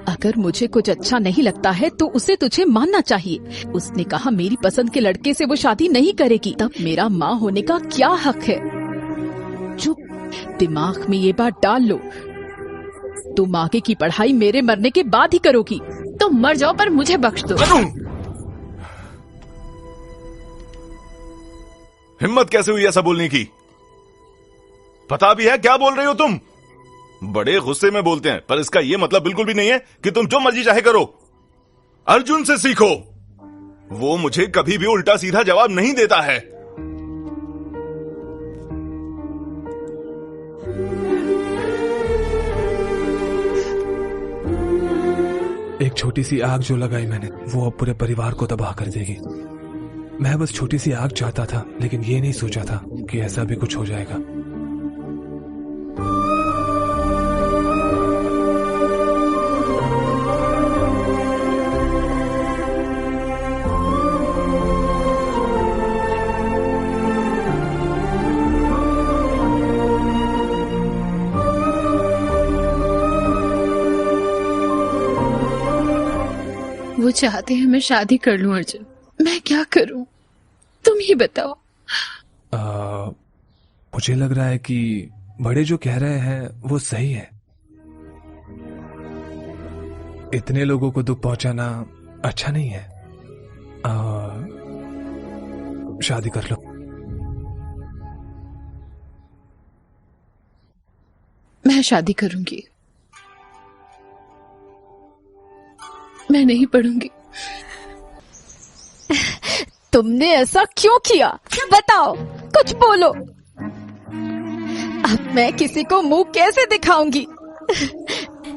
अगर मुझे कुछ अच्छा नहीं लगता है तो उसे तुझे मानना चाहिए। उसने कहा मेरी पसंद के लड़के से वो शादी नहीं करेगी, तब मेरा माँ होने का क्या हक है? चुप। दिमाग में ये बात डाल लो। तुम आगे की पढ़ाई मेरे मरने के बाद ही करोगी। तो मर जाओ, पर मुझे बख्श दो। हिम्मत कैसे हुई ऐसा बोलने की? पता भी है क्या बोल रही हो तुम? बड़े गुस्से में बोलते हैं, पर इसका यह मतलब बिल्कुल भी नहीं है कि तुम जो मर्जी चाहे करो। अर्जुन से सीखो। वो मुझे कभी भी उल्टा सीधा जवाब नहीं देता है। एक छोटी सी आग जो लगाई मैंने, वो अब पूरे परिवार को तबाह कर देगी। मैं बस छोटी सी आग चाहता था, लेकिन ये नहीं सोचा था कि ऐसा भी कुछ हो जाएगा। वो चाहते हैं मैं शादी कर लूं अर्जुन। मैं क्या करूं? तुम ही बताओ। मुझे लग रहा है कि बड़े जो कह रहे हैं वो सही है। इतने लोगों को दुख पहुंचाना अच्छा नहीं है। शादी कर लो। मैं शादी करूंगी। मैं नहीं पढ़ूंगी। तुमने ऐसा क्यों किया? बताओ, कुछ बोलो। अब मैं किसी को मुंह कैसे दिखाऊंगी?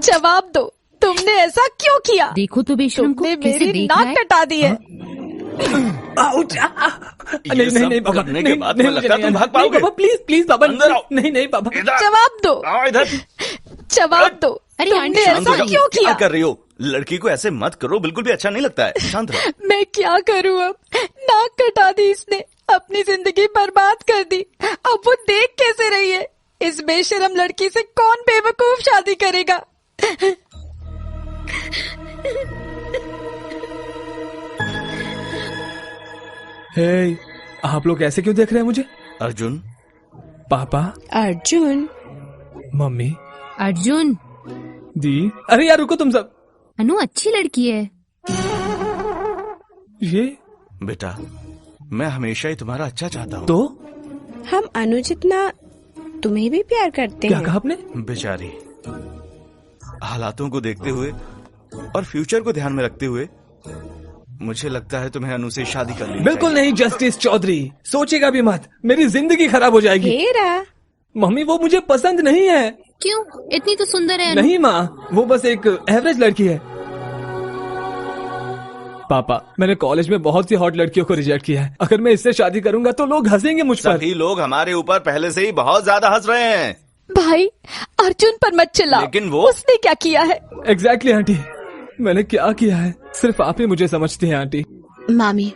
जवाब दो, तुमने ऐसा क्यों किया? देखो तो बेशरम को कैसे मेरी देख रहा नाक है। कटा दी है। नहीं बाबा, करने के बाद तुम्हें लगता है तुम भाग पाओगे? बाबा प्लीज प्लीज बाबा, अंदर आओ। नहीं बाबा। जवाब दो। आओ इधर। जवाब दो। अरे तुमने आंटी, शांत हो ऐसा जाओ। क्यों क्या किया? कर रही हो? लड़की को ऐसे मत करो, बिल्कुल भी अच्छा नहीं लगता है। शांत रहो। मैं क्या करूं अब? नाक कटा दी इसने, अपनी जिंदगी बर्बाद कर दी। अब वो देख कैसे रही है? इस बेशरम लड़की से कौन बेवकूफ शादी करेगा? हे, आप लोग ऐसे क्यों देख रहे हैं मुझे? अर्जुन। पापा। अर्जुन। मम्मी। अर्जुन। दी। अरे यार रुको तुम सब। अनु अच्छी लड़की है। ये बेटा, मैं हमेशा ही तुम्हारा अच्छा चाहता हूँ। तो हम अनु जितना तुम्हें भी प्यार करते क्या हैं। कहा आपने? बेचारी, हालातों को देखते हुए और फ्यूचर को ध्यान में रखते हुए मुझे लगता है तुम्हें अनु से शादी कर लेनी बिल्कुल चाहिए। नहीं जस्टिस चौधरी, सोचेगा भी मत, मेरी जिंदगी खराब हो जाएगी। हेरा, मम्मी वो मुझे पसंद नहीं है। क्यों? इतनी तो सुंदर है अनु। नहीं माँ, वो बस एक एवरेज लड़की है। पापा, मैंने कॉलेज में बहुत सी हॉट लड़कियों को रिजेक्ट किया है। अगर मैं इससे शादी करूंगा तो लोग हंसेंगे मुझ पर। सभी लोग हमारे ऊपर पहले से ही बहुत ज्यादा हंस रहे हैं। भाई, अर्जुन पर मत चिल्लाओ। लेकिन वो उसने क्या किया है? एग्जैक्टली आंटी, मैंने क्या किया है सिर्फ आप ही मुझे समझती हैं आंटी। मामी,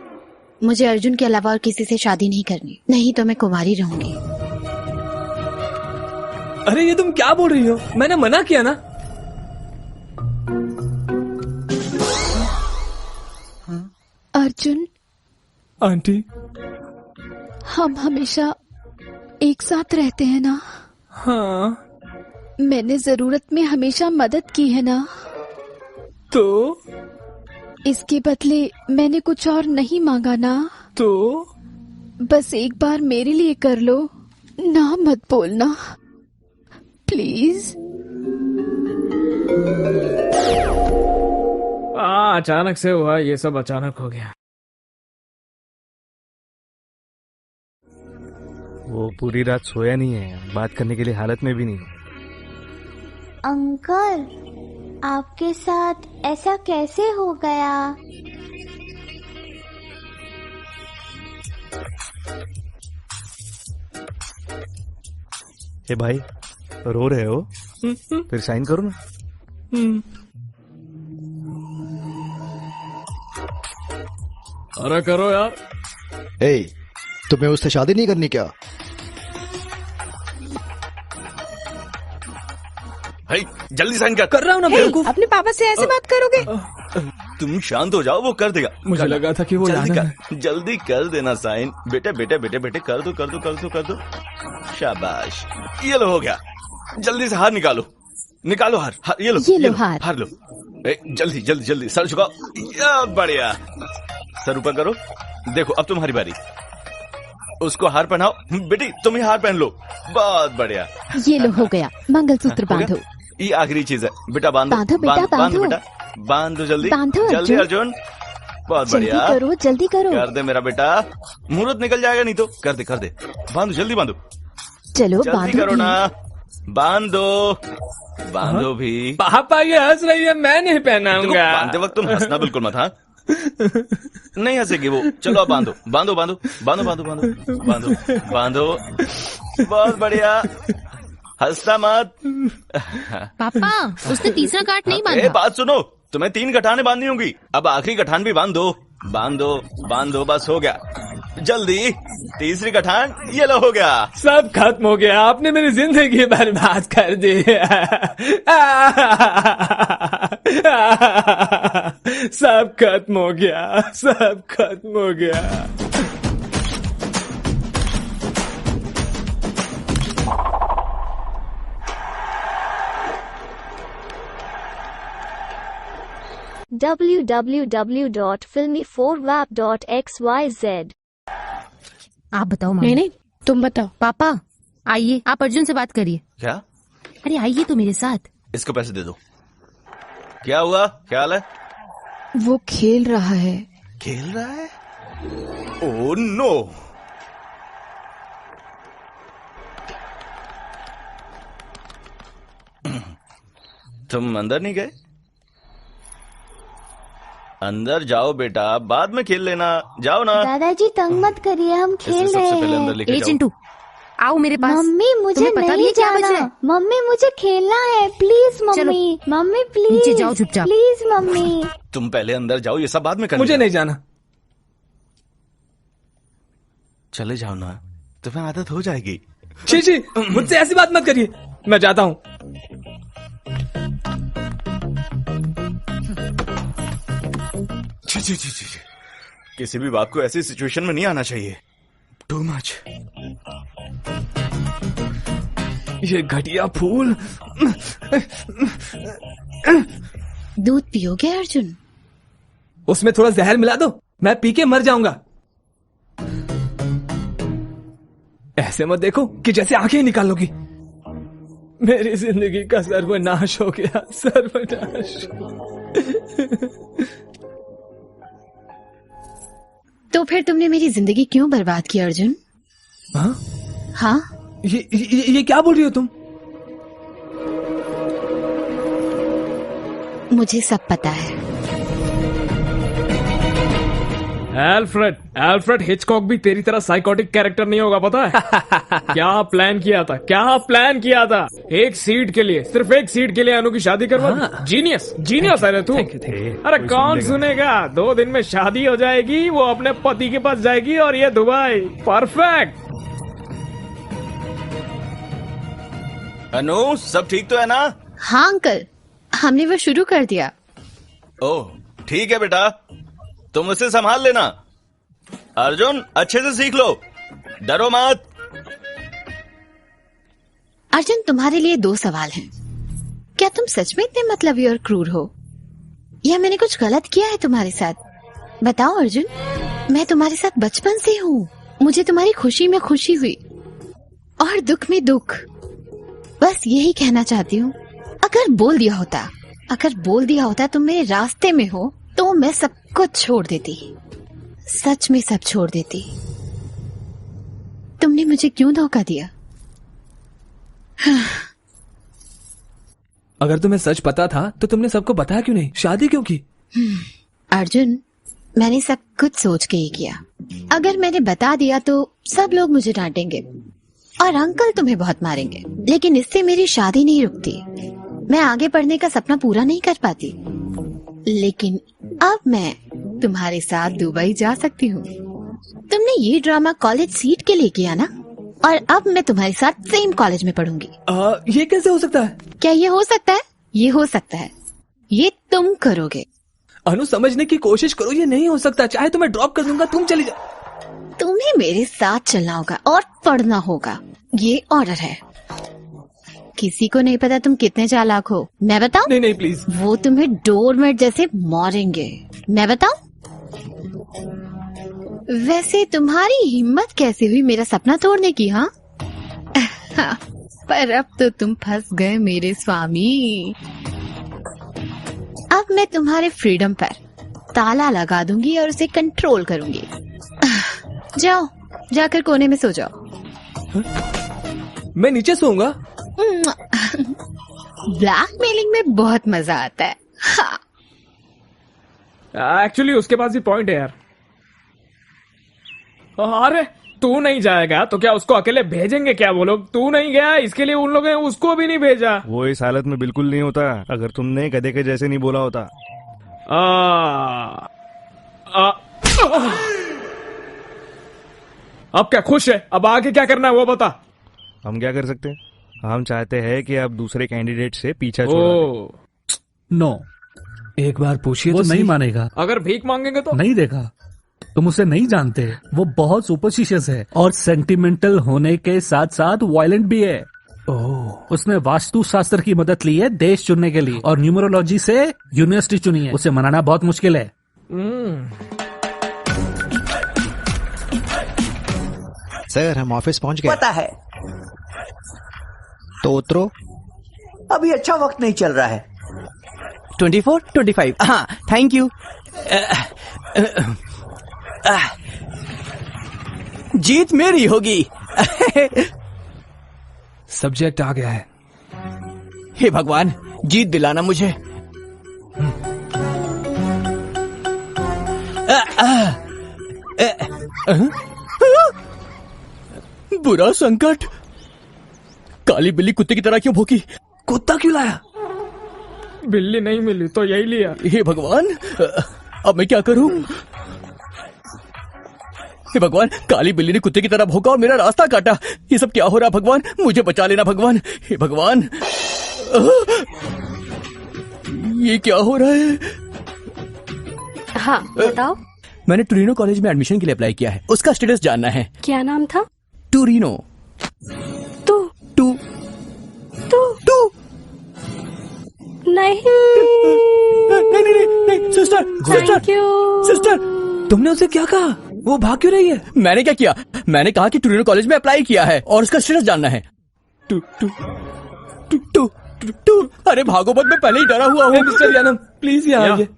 मुझे अर्जुन के अलावा और किसी से शादी नहीं करनी, नहीं तो मैं कुमारी रहूंगी। अरे ये तुम क्या बोल रही हो? मैंने मना किया ना। अर्जुन, आंटी, हम हमेशा एक साथ रहते हैं ना? हाँ। मैंने जरूरत में हमेशा मदद की है ना? तो इसके बदले मैंने कुछ और नहीं मांगा ना? तो बस एक बार मेरे लिए कर लो ना, मत बोलना प्लीज। अचानक से हुआ ये सब, अचानक हो गया। वो पूरी रात सोया नहीं है, बात करने के लिए हालत में भी नहीं। अंकल, आपके साथ ऐसा कैसे हो गया? ए भाई, रो रहे हो? फिर साइन करो ना। अरे करो यार। हे, तुम्हें उससे शादी नहीं करनी क्या? भाई जल्दी साइन कर रहा हूँ ना। hey, अपने पापा से ऐसे बात करोगे? तुम शांत हो जाओ, वो कर देगा। मुझे लगा था कि वो जल्दी कर देना साइन। बेटे बेटे बेटे बेटे कर दो कर दो कर दो कर दो। शाबाश, ये लो हो गया। जल्दी से हार निकालो, निकालो हार। ये लो हार लो। जल्दी जल्दी जल्दी सर झुकाओ। बढ़िया, सर ऊपर करो। देखो अब तुम्हारी बारी। उसको हार पहनाओ। बेटी तुम ही हार पहन लो। बहुत बढ़िया, ये लो हो गया। मंगलसूत्र बांधो। ये आखिरी चीज है बेटा, बांधो बांधो बेटा, बांधो जल्दी बांधो जल्दी अर्जुन। बहुत बढ़िया, जल्दी करो कर दे मेरा बेटा, मुहूर्त निकल जाएगा नहीं तो। कर दे बांधो, जल्दी बांधो। चलो जल्दी करो ना, बांधो भी। पापा ये हंस रही है, मैं नहीं पहनाऊंगा। बांधते वक्त तुम हंसना बिल्कुल मत। हाँ नहीं हंसेगी वो। चलो अब बांधो बांधो बांधो बांधो बांधो बांधो बांधो बांधो। बहुत बढ़िया, हंसना मत। पापा, उसने तीसरा गांठ नहीं बांधा। बात सुनो, तुम्हें 3 गठाने बांधनी होंगी। अब आखिरी गठान भी बांध दो। बांधो, बस हो गया। जल्दी तीसरी गठान, ये लो हो गया। सब खत्म हो गया, आपने मेरी जिंदगी बर्बाद कर दी। सब खत्म हो गया, सब खत्म हो गया। www.filmy4wap.xyz। आप बताओ। नहीं, तुम बताओ। पापा आइए, आप अर्जुन से बात करिए। क्या? अरे आइए तो मेरे साथ। इसको पैसे दे दो। क्या हुआ, क्या हाल है? वो खेल रहा है। खेल रहा है? Oh no. तुम अंदर नहीं गए? अंदर जाओ बेटा, बाद में खेल लेना। जाओ ना। दादाजी तंग मत करिए, हम खेल रहे हैं। चिंटू आओ मेरे पास। मम्मी मुझे नहीं जाना। मम्मी मुझे खेलना है, प्लीज मम्मी। मम्मी प्लीज नीचे जाओ चुपचाप। Please mummy. तुम पहले अंदर जाओ, ये सब बाद में करना। मुझे नहीं जाना। चले जाओ ना, तुम्हें आदत हो जाएगी। छी, मुझसे ऐसी बात मत करिए, मैं जाता हूँ। छी, किसी भी बाप को ऐसी सिचुएशन में नहीं आना चाहिए। Too much. ये घटिया फूल। दूध पियोगे अर्जुन? उसमें थोड़ा जहर मिला दो, मैं पी के मर जाऊंगा। ऐसे मत देखो कि जैसे आंखें ही निकाल लोगी। मेरी जिंदगी का सर्वनाश हो गया, सर्वनाश। तो फिर तुमने मेरी जिंदगी क्यों बर्बाद की अर्जुन? हाँ? ये क्या बोल रही हो तुम? मुझे सब पता है। एल्फ्रेड हिचकॉक भी तेरी तरह साइकोटिक कैरेक्टर नहीं होगा, पता है? क्या प्लान किया था? एक सीट के लिए, सिर्फ एक सीट के लिए अनु की शादी करवा दी। जीनियस है तू। अरे कौन सुनेगा? 2 दिन में शादी हो जाएगी, वो अपने पति के पास जाएगी और ये दुबई। परफेक्ट। अनु, सब ठीक तो है ना? हाँ अंकल, हमने वो शुरू कर दिया। ओह ठीक है बेटा, तुम उसे संभाल लेना। अर्जुन, अच्छे से सीख लो, डरो मत। अर्जुन, तुम्हारे लिए 2 सवाल हैं। क्या तुम सच में इतने मतलबी और क्रूर हो, या मैंने कुछ गलत किया है तुम्हारे साथ? बताओ अर्जुन। मैं तुम्हारे साथ बचपन से हूँ। मुझे तुम्हारी खुशी में खुशी हुई और दुख में दुख। बस यही कहना चाहती हूँ। अगर बोल दिया होता तुम मेरे रास्ते में हो, तो मैं सब कुछ छोड़ देती, सच में सब छोड़ देती। तुमने मुझे क्यों धोखा दिया? अगर तुम्हें सच पता था तो तुमने सबको बताया क्यों नहीं? शादी क्यों की? अर्जुन, मैंने सब कुछ सोच के ही किया। अगर मैंने बता दिया तो सब लोग मुझे डांटेंगे और अंकल तुम्हें बहुत मारेंगे, लेकिन इससे मेरी शादी नहीं रुकती। मैं आगे पढ़ने का सपना पूरा नहीं कर पाती, लेकिन अब मैं तुम्हारे साथ दुबई जा सकती हूँ। तुमने ये ड्रामा कॉलेज सीट के लिए किया ना, और अब मैं तुम्हारे साथ सेम कॉलेज में पढ़ूंगी। ये कैसे हो सकता है? क्या ये हो सकता है? ये हो सकता है। ये तुम करोगे। अनु, समझने की कोशिश करो, ये नहीं हो सकता। चाहे तो मैं ड्रॉप कर दूंगा, तुम चली जाओ। तुम्हें मेरे साथ चलना होगा और पढ़ना होगा। ये ऑर्डर है। किसी को नहीं पता तुम कितने चालाक हो। मैं बताऊं? नहीं प्लीज। वो तुम्हें डोरमेट जैसे मारेंगे। मैं बताऊं? वैसे तुम्हारी हिम्मत कैसे हुई मेरा सपना तोड़ने की? हाँ पर अब तो तुम फंस गए मेरे स्वामी। अब मैं तुम्हारे फ्रीडम पर ताला लगा दूंगी और उसे कंट्रोल करूंगी। जाओ, जाकर कोने में सो जाओ। मैं नीचे सोऊंगा। ब्लैकमेलिंग में बहुत मजा आता है। एक्चुअली उसके पास भी पॉइंट है यार। अरे तू नहीं जाएगा तो क्या उसको अकेले भेजेंगे क्या वो लोग? तू नहीं गया, इसके लिए उन लोगों ने उसको भी नहीं भेजा। वो इस हालत में बिल्कुल नहीं होता अगर तुमने गधे के जैसे नहीं बोला होता। अब क्या खुश है? अब आगे क्या करना है वो बता। हम क्या कर सकते हैं? हम चाहते हैं कि आप दूसरे कैंडिडेट से पीछा छोड़ो। नो, एक बार पूछिए वो तो नहीं मानेगा। अगर भीख मांगेंगे तो नहीं देगा। तुम उसे नहीं जानते, वो बहुत सुपरस्टिशियस है और सेंटिमेंटल होने के साथ साथ वायलेंट भी है। उसने वास्तु शास्त्र की मदद ली है देश चुनने के लिए और न्यूमरोलॉजी से यूनिवर्सिटी चुनी है। उसे मनाना बहुत मुश्किल है। सर, हम ऑफिस पहुंच गए। पता है तो उतरो। अभी अच्छा वक्त नहीं चल रहा है। 24, 25। हाँ, थैंक यू। जीत मेरी होगी। सब्जेक्ट आ गया है। हे भगवान, जीत दिलाना मुझे। बुरा संकट। काली बिल्ली कुत्ते की तरह क्यों भौंकी? कुत्ता क्यों लाया? बिल्ली नहीं मिली तो यही लिया। हे भगवान, अब मैं क्या करूं? हे भगवान, काली बिल्ली ने कुत्ते की तरह भौंका और मेरा रास्ता काटा। ये सब क्या हो रहा भगवान? मुझे बचा लेना भगवान। हे भगवान, ये क्या हो रहा है? हाँ बताओ। मैंने टोरिनो कॉलेज में एडमिशन के लिए अप्लाई किया है। उसका स्टेटस जानना है। क्या नाम था? टोरिनो। नहीं, सिस्टर, तुमने उसे क्या कहा? वो भाग क्यों रही है? मैंने क्या किया? मैंने कहा कि टोरिनो कॉलेज में अप्लाई किया है और उसका स्टेटस जानना है। अरे भागो मत, मैं पहले ही डरा हुआ हूँ। मिस्टर यानम, प्लीज यहाँ आइए।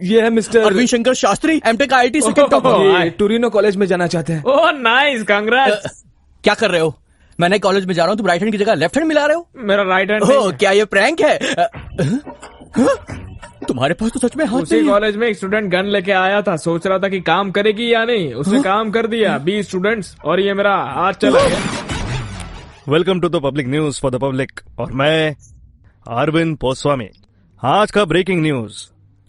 ये है mister Arvind Shankar Shastri, MTech IIT second topper. Torino college में जाना चाहते हैं। Oh nice, congress. क्या कर रहे हो? मैंने कॉलेज में जा रहा हूँ, तुम राइट हैंड की जगह लेफ्ट हैंड मिला रहे हो। मेरा राइट हैंड क्या ये प्रैंक है? तुम्हारे पास तो सच में हाथ उसी नहीं है। कॉलेज में एक स्टूडेंट गन लेके आया था, सोच रहा था कि काम करेगी या नहीं, उसने काम कर दिया। 20 स्टूडेंट्स और ये मेरा हाथ चला गया। Welcome to the public news for the public, और मैं अरविंद पोस्वामी। आज का breaking news,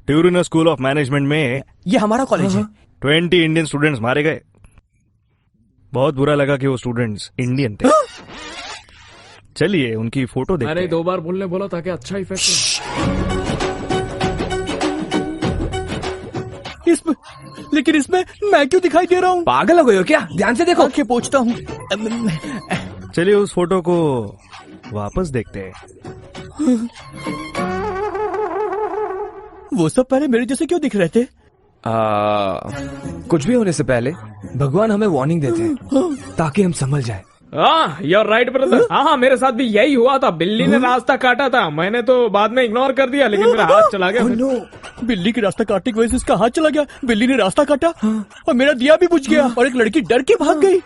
Turino school of management में, ये हमारा कॉलेज है, 20 इंडियन स्टूडेंट्स मारे गए। बहुत बुरा लगा कि वो स्टूडेंट्स इंडियन थे। चलिए उनकी फोटो देखते मैंने हैं। 2 बार बोलने बोला था कि अच्छा इफेक्ट। इसमें, लेकिन इसमें मैं क्यों दिखाई दे रहा हूँ? पागल हो गए हो क्या? ध्यान से देखो। आंखें पोंछता हूँ। चलिए उस फोटो को वापस देखते हैं। वो सब पहले मेरे जैसे क्यों दिख रहे थे? कुछ भी होने से पहले भगवान हमें वार्निंग देते हैं ताकि हम समझ जाए। You're right, brother। हाँ, मेरे साथ भी यही हुआ था। बिल्ली ने रास्ता काटा था, मैंने तो बाद में इग्नोर कर दिया, लेकिन मेरा हाथ चला गया। बिल्ली की रास्ता काटने की वजह से उसका हाथ चला गया। बिल्ली ने रास्ता काटा और मेरा दिया भी बुझ गया और एक लड़की डर के भाग गई।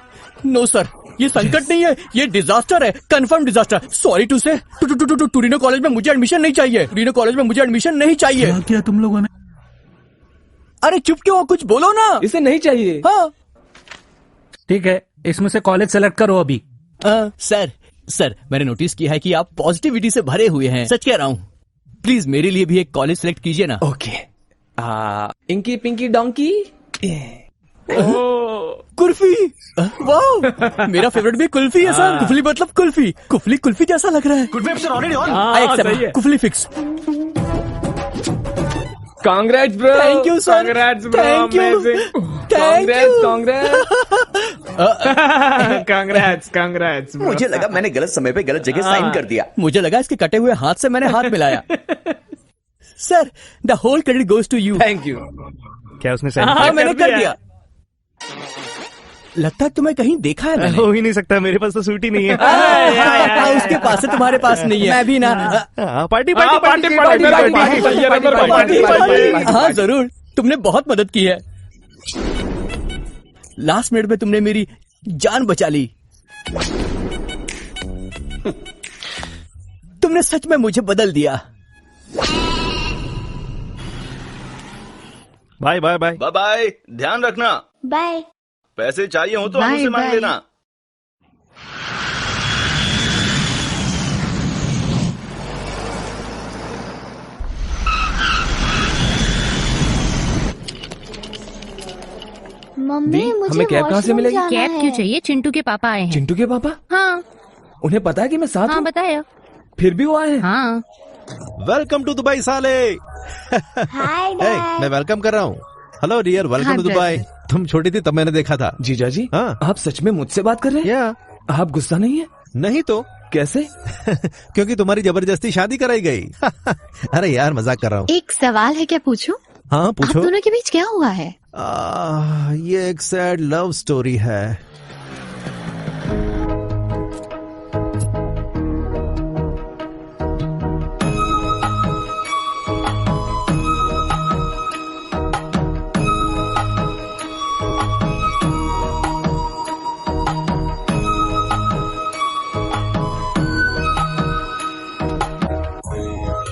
नो सर, ये संकट नहीं है, ये डिजास्टर है, कंफर्म डिजास्टर। सॉरी टू से, टूरिनो कॉलेज में मुझे एडमिशन नहीं चाहिए। टूरिनो कॉलेज में मुझे एडमिशन नहीं चाहिए। क्या तुम लोगों ने? अरे चुप क्यों, कुछ बोलो ना। इसे नहीं चाहिए। हाँ ठीक है, इसमें से कॉलेज सेलेक्ट करो अभी। सर मैंने नोटिस किया है कि आप पॉजिटिविटी से भरे हुए हैं। सच कह रहा हूँ, प्लीज मेरे लिए भी एक कॉलेज सेलेक्ट कीजिए ना। Okay. Inky pinky donkey. Kulfi. वाह, मेरा फेवरेट भी कुल्फी है सर। कुफली मतलब कुल्फी। कुफली कुल्फी जैसा लग रहा है। कुफली fix. Congrats bro। Thank you sir। Congrats bro। Thank you। Congrats bro। मुझे लगा मैंने गलत समय पे गलत जगह साइन कर दिया। मुझे लगा इसके कटे हुए हाथ से मैंने हाथ मिलाया। Sir, the whole credit goes to you. Thank you. क्या उसने साइन हाँ, मैंने कर दिया। लगता है तुम्हें कहीं देखा है मैंने। हो ही नहीं सकता, मेरे पास तो सूट ही नहीं है। उसके पास है, तुम्हारे पास नहीं है। मैं भी ना। पार्टी हाँ जरूर, तुमने बहुत मदद की है। लास्ट मिनट में तुमने मेरी जान बचा ली। तुमने सच में मुझे बदल दिया। Bye bye bye bye bye. ध्यान रखना। बाय। पैसे चाहिए हो तो अनु से मांग लेना। मम्मी मुझे हमें कैब कहाँ से वॉशरूम मिलेगी? जाना कैब है। क्यों चाहिए? चिंटू के पापा आए हैं। चिंटू के पापा? हाँ उन्हें पता है कि मैं साथ हाँ हूँ? बताया। फिर भी वो आए हैं? हाँ। वेलकम टू दुबई साले। Hi dad. मैं वेलकम कर रहा हूँ। Hello dear, welcome to Dubai. तुम छोटी थी तब मैंने देखा था। जीजा जी, हाँ आप सच में मुझसे बात कर रहे हैं? या आप गुस्सा नहीं है? नहीं तो कैसे? क्योंकि तुम्हारी जबरदस्ती शादी कराई गई। अरे यार मजाक कर रहा हूँ। एक सवाल है, क्या पूछूं? हाँ आप पूछो। दोनों के बीच क्या हुआ है? ये एक सैड लव स्टोरी है।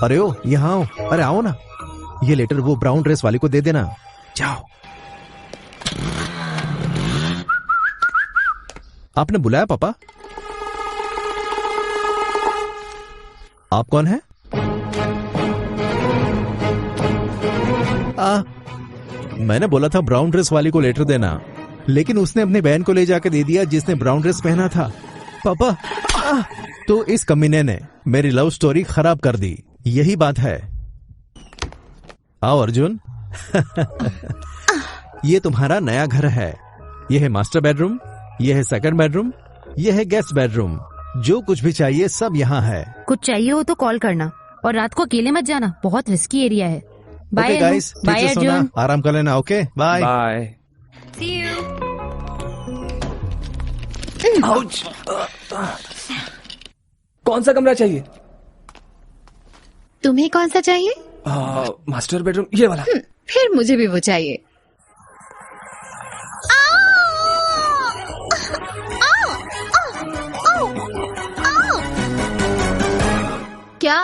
अरे ओ यहाँ आओ। अरे आओ ना, ये लेटर वो ब्राउन ड्रेस वाली को दे देना। जाओ। आपने बुलाया पापा? आप कौन है? मैंने बोला था ब्राउन ड्रेस वाली को लेटर देना, लेकिन उसने अपनी बहन को ले जाके दे दिया जिसने ब्राउन ड्रेस पहना था। पापा तो इस कमीने ने मेरी लव स्टोरी खराब कर दी, यही बात है। आओ अर्जुन। ये तुम्हारा नया घर है। यह है मास्टर बेडरूम, यह है सेकंड बेडरूम, यह है गेस्ट बेडरूम। जो कुछ भी चाहिए सब यहाँ है। कुछ चाहिए हो तो कॉल करना, और रात को अकेले मत जाना, बहुत रिस्की एरिया है। Bye guys, bye Arjun. आराम कर लेना। Okay bye bye. कौन सा कमरा चाहिए? तुम्हें कौन सा चाहिए? मास्टर बेडरूम, ये वाला। फिर मुझे भी वो चाहिए। क्या?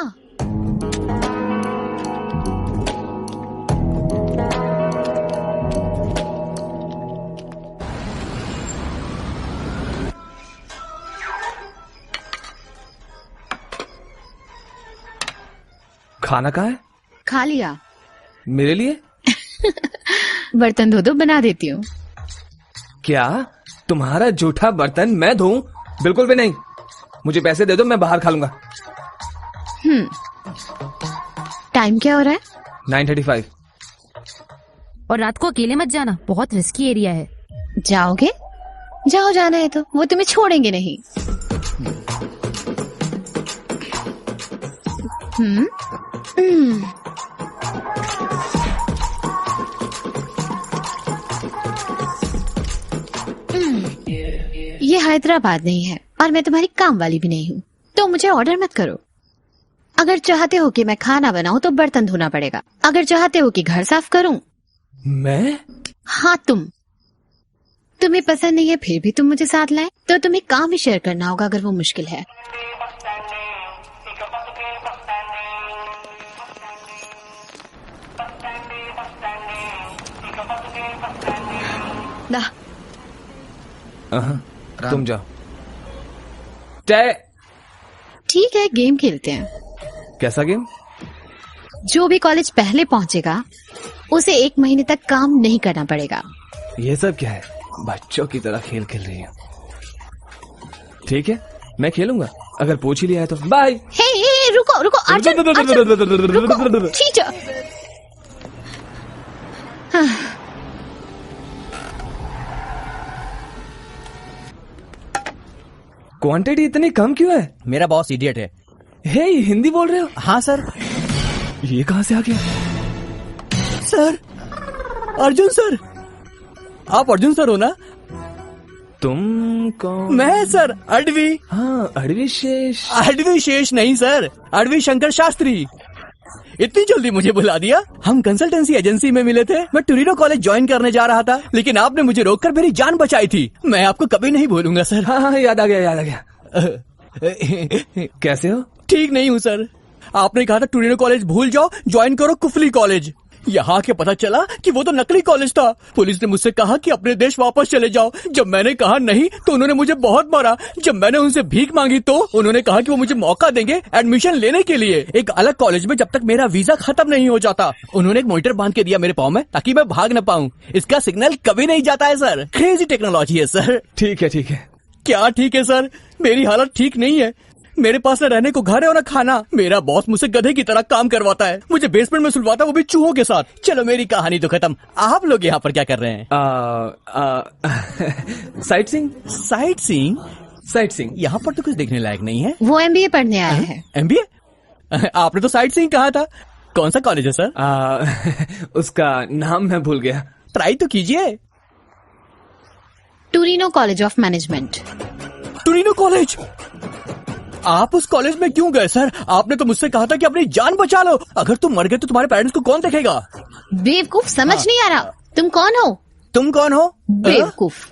खाना कहाँ है? खा लिया। मेरे लिए? बर्तन धो दो, बना देती हूँ। क्या तुम्हारा जूठा बर्तन मैं धोऊं? बिल्कुल भी नहीं। मुझे पैसे दे दो, मैं बाहर खा लूंगा। टाइम क्या हो रहा है? 9:35। और रात को अकेले मत जाना, बहुत रिस्की एरिया है। जाओगे? जाओ, जाना है तो वो तुम्हें छोड़ेंगे नहीं। ये हैदराबाद नहीं है और मैं तुम्हारी काम वाली भी नहीं हूँ, तो मुझे ऑर्डर मत करो। अगर चाहते हो कि मैं खाना बनाऊं तो बर्तन धोना पड़ेगा। अगर चाहते हो कि घर साफ करूं। मैं? हाँ, तुम्हें पसंद नहीं है फिर भी तुम मुझे साथ लाए, तो तुम्हें काम ही शेयर करना होगा अगर वो मुश्किल है। तुम जाओ। ठीक है, गेम खेलते हैं। कैसा गेम? जो भी कॉलेज पहले पहुंचेगा उसे 1 महीने तक काम नहीं करना पड़ेगा। ये सब क्या है? बच्चों की तरह खेल खेल रही है। ठीक है, मैं खेलूंगा। अगर पूछ ही लिया है तो बाय। हे, रुको रुको अर्जुन, रुको, टीचर। क्वांटिटी इतनी कम क्यों है? मेरा बॉस इडियट है। हे, हिंदी बोल रहे हो? हाँ सर। ये कहाँ से आ गया? Sir, Arjun sir. आप अर्जुन सर हो ना? तुम कौन? मैं सर, अडवी। हाँ, अडवी शेष। अडवी शेष नहीं सर, अडवी शंकर शास्त्री। इतनी जल्दी मुझे बुला दिया? हम कंसल्टेंसी एजेंसी में मिले थे। मैं टोरिनो कॉलेज ज्वाइन करने जा रहा था, लेकिन आपने मुझे रोककर मेरी जान बचाई थी। मैं आपको कभी नहीं भूलूंगा सर। हाँ, याद आ गया। कैसे हो? ठीक नहीं हूँ सर। आपने कहा था टोरिनो कॉलेज भूल जाओ, ज्वाइन करो कुफली कॉलेज। यहाँ आके पता चला कि वो तो नकली कॉलेज था। पुलिस ने मुझसे कहा कि अपने देश वापस चले जाओ। जब मैंने कहा नहीं तो उन्होंने मुझे बहुत मारा। जब मैंने उनसे भीख मांगी तो उन्होंने कहा कि वो मुझे मौका देंगे एडमिशन लेने के लिए एक अलग कॉलेज में, जब तक मेरा वीजा खत्म नहीं हो जाता। उन्होंने एक मॉनिटर बांध के दिया मेरे पाँव में ताकि मैं भाग न पाऊँ। इसका सिग्नल कभी नहीं जाता है सर। क्रेजी टेक्नोलॉजी है सर। ठीक है। क्या ठीक है सर? मेरी हालत ठीक नहीं है। मेरे पास न रहने को घर है और न खाना। मेरा बॉस मुझसे गधे की तरह काम करवाता है, मुझे बेसमेंट में सुलवाता है, वो भी चूहों के साथ। चलो मेरी कहानी तो खत्म। आप लोग यहाँ पर क्या कर रहे हैं? Sight seeing. यहाँ पर तो कुछ देखने लायक नहीं है। वो MBA पढ़ने आया है। MBA? आपने तो साइट सीइंग कहा था। कौन सा कॉलेज है सर? उसका नाम मैं भूल गया। ट्राई तो कीजिए। Torino college of management. Torino college? आप उस कॉलेज में क्यों गए सर? आपने तो मुझसे कहा था कि अपनी जान बचा लो। अगर तुम मर गए तो तुम्हारे पेरेंट्स को कौन देखेगा? बेवकूफ, समझ नहीं आ रहा। तुम कौन हो? बेवकूफ।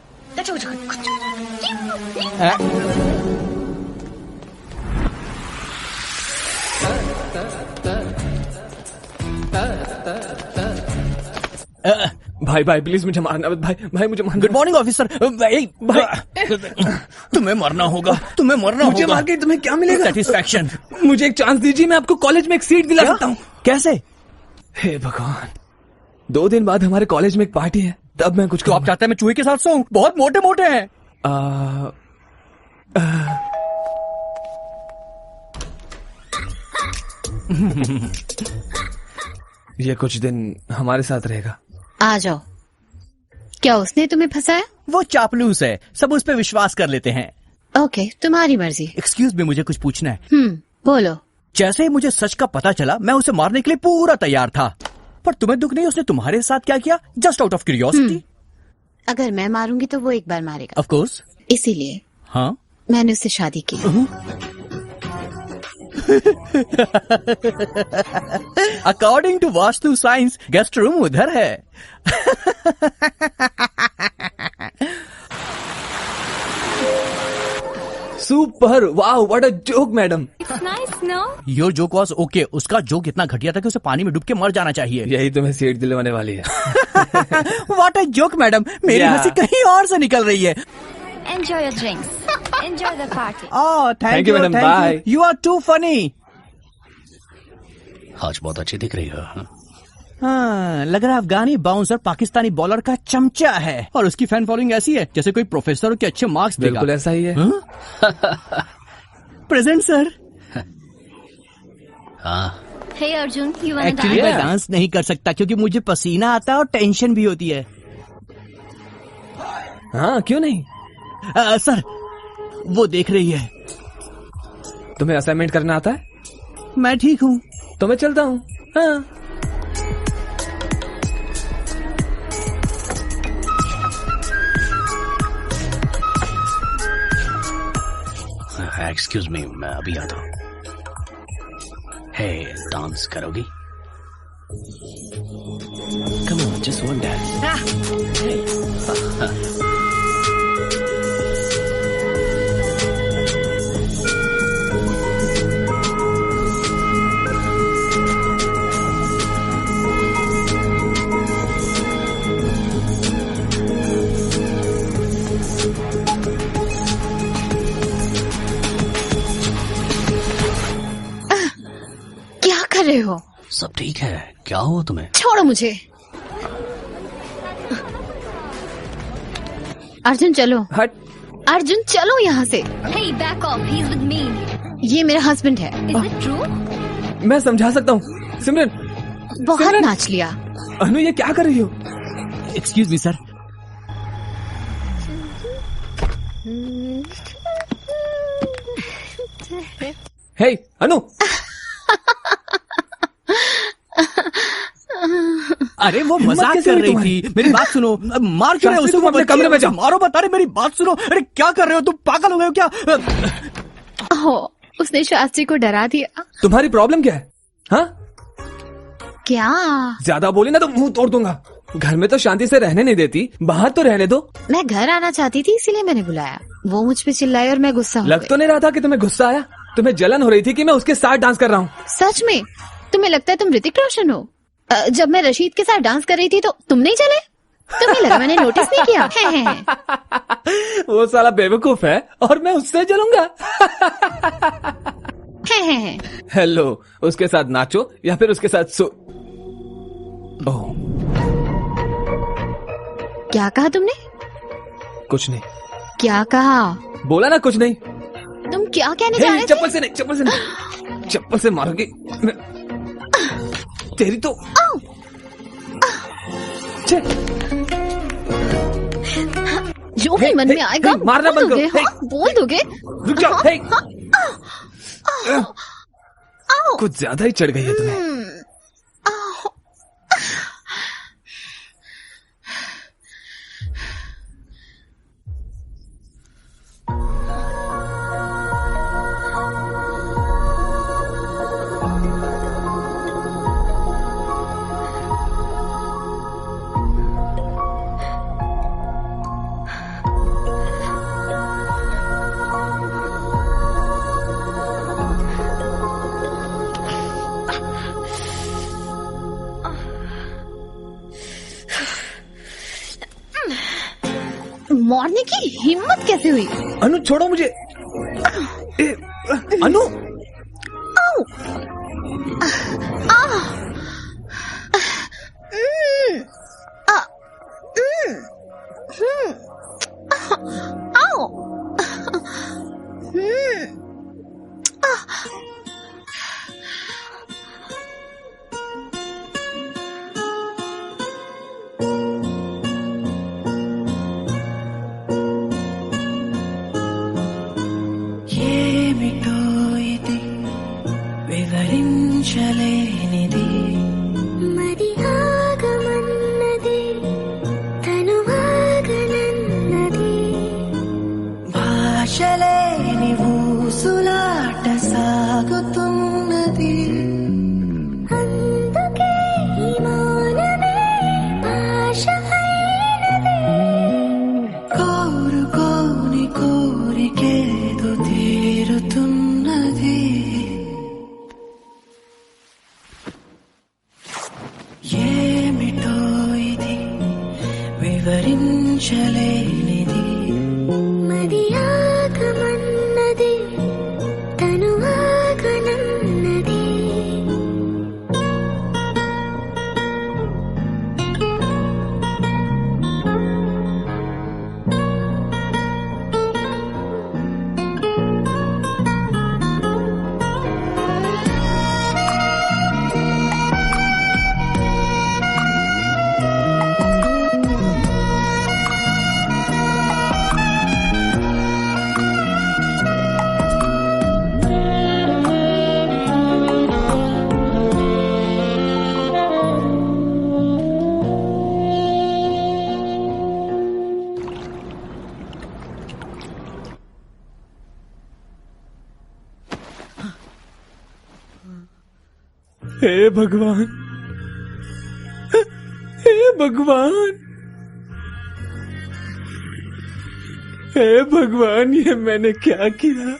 भाई प्लीज मुझे मारना मत। भाई मुझे मारना। Good morning officer. भाई तुम्हें मरना होगा। मुझे मार के तुम्हें क्या मिलेगा? सेटिस्फैक्शन। मुझे एक चांस दीजिए, मैं आपको कॉलेज में एक सीट दिला सकता हूँ। कैसे? हे भगवान, 2 दिन बाद हमारे कॉलेज में एक पार्टी है, तब मैं कुछ। तो आप चाहते हैं मैं चूहे के साथ सोऊं? बहुत मोटे मोटे हैं। ये कुछ दिन हमारे साथ रहेगा। आ जाओ। क्या उसने तुम्हें फंसाया? वो चापलूस है, सब उस पे विश्वास कर लेते हैं। ओके, तुम्हारी मर्जी। एक्सक्यूज मी, मुझे कुछ पूछना है। बोलो। जैसे ही मुझे सच का पता चला, मैं उसे मारने के लिए पूरा तैयार था। पर तुम्हें दुख नहीं, उसने तुम्हारे साथ क्या किया? Just out of curiosity. अगर मैं मारूंगी तो वो एक बार मारेगा। Of course. इसीलिए हाँ, मैंने उससे शादी की। According to vastu science, guest room उधर है। Super, wow, what a joke madam. Your joke was okay. उसका जोक इतना घटिया था कि उसे पानी में डूब के मर जाना चाहिए। यही तुम्हें सीट दिलवाने वाली है। What a joke madam. मेरी हंसी कहीं और से निकल रही है। Enjoy your drinks. Enjoy the party. Oh, thank you, madam. Bye. You are too funny. आज बहुत अच्छी दिख रही हो। हाँ, लग रहा है अफगानी बाउंसर पाकिस्तानी बॉलर का चमचा है और उसकी फैन फॉलोइंग ऐसी है जैसे कोई प्रोफेसर के अच्छे मार्क्स देगा। बिल्कुल ऐसा ही है। Present sir. हाँ hey Arjun, you want to actually मैं डांस नहीं कर सकता क्योंकि मुझे पसीना आता है और टेंशन भी होती है। हाँ क्यों नहीं? सर वो देख रही है। तुम्हें असाइनमेंट करना आता है? मैं ठीक हूँ। तो मैं चलता हूँ। हाँ एक्सक्यूज मी, मैं अभी आता हूँ। हे, डांस करोगी? Come on, just one dance. कर रहे हो? सब ठीक है, क्या हुआ तुम्हें? छोड़ो मुझे। अर्जुन चलो। हट। अर्जुन चलो यहाँ से। Hey, back off. He's with me. ये मेरा हस्बैंड है। Is it true? मैं समझा सकता हूँ। सिमरन बहुत नाच लिया। अनु ये क्या कर रही हो? Excuse me sir. Hey Anu. अरे वो मजाक कर रही थी। मेरी बात सुनो। मार क्यों रहे हो उसे? अपने कमरे में जाओ। मारो बता रहे, मेरी बात सुनो। अरे क्या कर रहे हो तुम? पागल हो गए हो क्या? उसने शास्त्री को डरा दिया। तुम्हारी प्रॉब्लम क्या है? हाँ क्या? ज्यादा बोली ना तो मुंह तोड़ दूंगा। घर में तो शांति से रहने नहीं देती, बाहर तो रहने दो। मैं घर आना चाहती थी इसीलिए मैंने बुलाया। वो मुझ पे चिल्लाई और मैं गुस्सा हो लग तो नहीं रहा था कि तुम्हें गुस्सा आया। तुम्हें जलन हो रही थी कि मैं उसके साथ डांस कर रहा हूँ। सच में? तुम्हें लगता है तुम ऋतिक रोशन हो? जब मैं रशीद के साथ डांस कर रही थी तो तुम नहीं चले? तुम्हें लगा मैंने नोटिस नहीं किया? वो साला बेवकूफ है और मैं उससे जलूंगा। हेलो, उसके साथ नाचो या फिर उसके साथ सो। ओह, क्या कहा तुमने? कुछ नहीं। क्या कहा? बोला ना कुछ नहीं। तुम क्या कहने जा रहे थे? चप्पल से नहीं, चप्पल से नहीं। चप्पल से मारोगे तेरी तो। जो भी मन में आएगा मारना बंद करो। बोल दोगे? रुक जाओ। कुछ ज्यादा ही चढ़ गई है तुम्हें। मारने की हिम्मत कैसे हुई? अनु छोड़ो मुझे। अनु हे भगवान, हे भगवान, हे भगवान, ये मैंने क्या किया?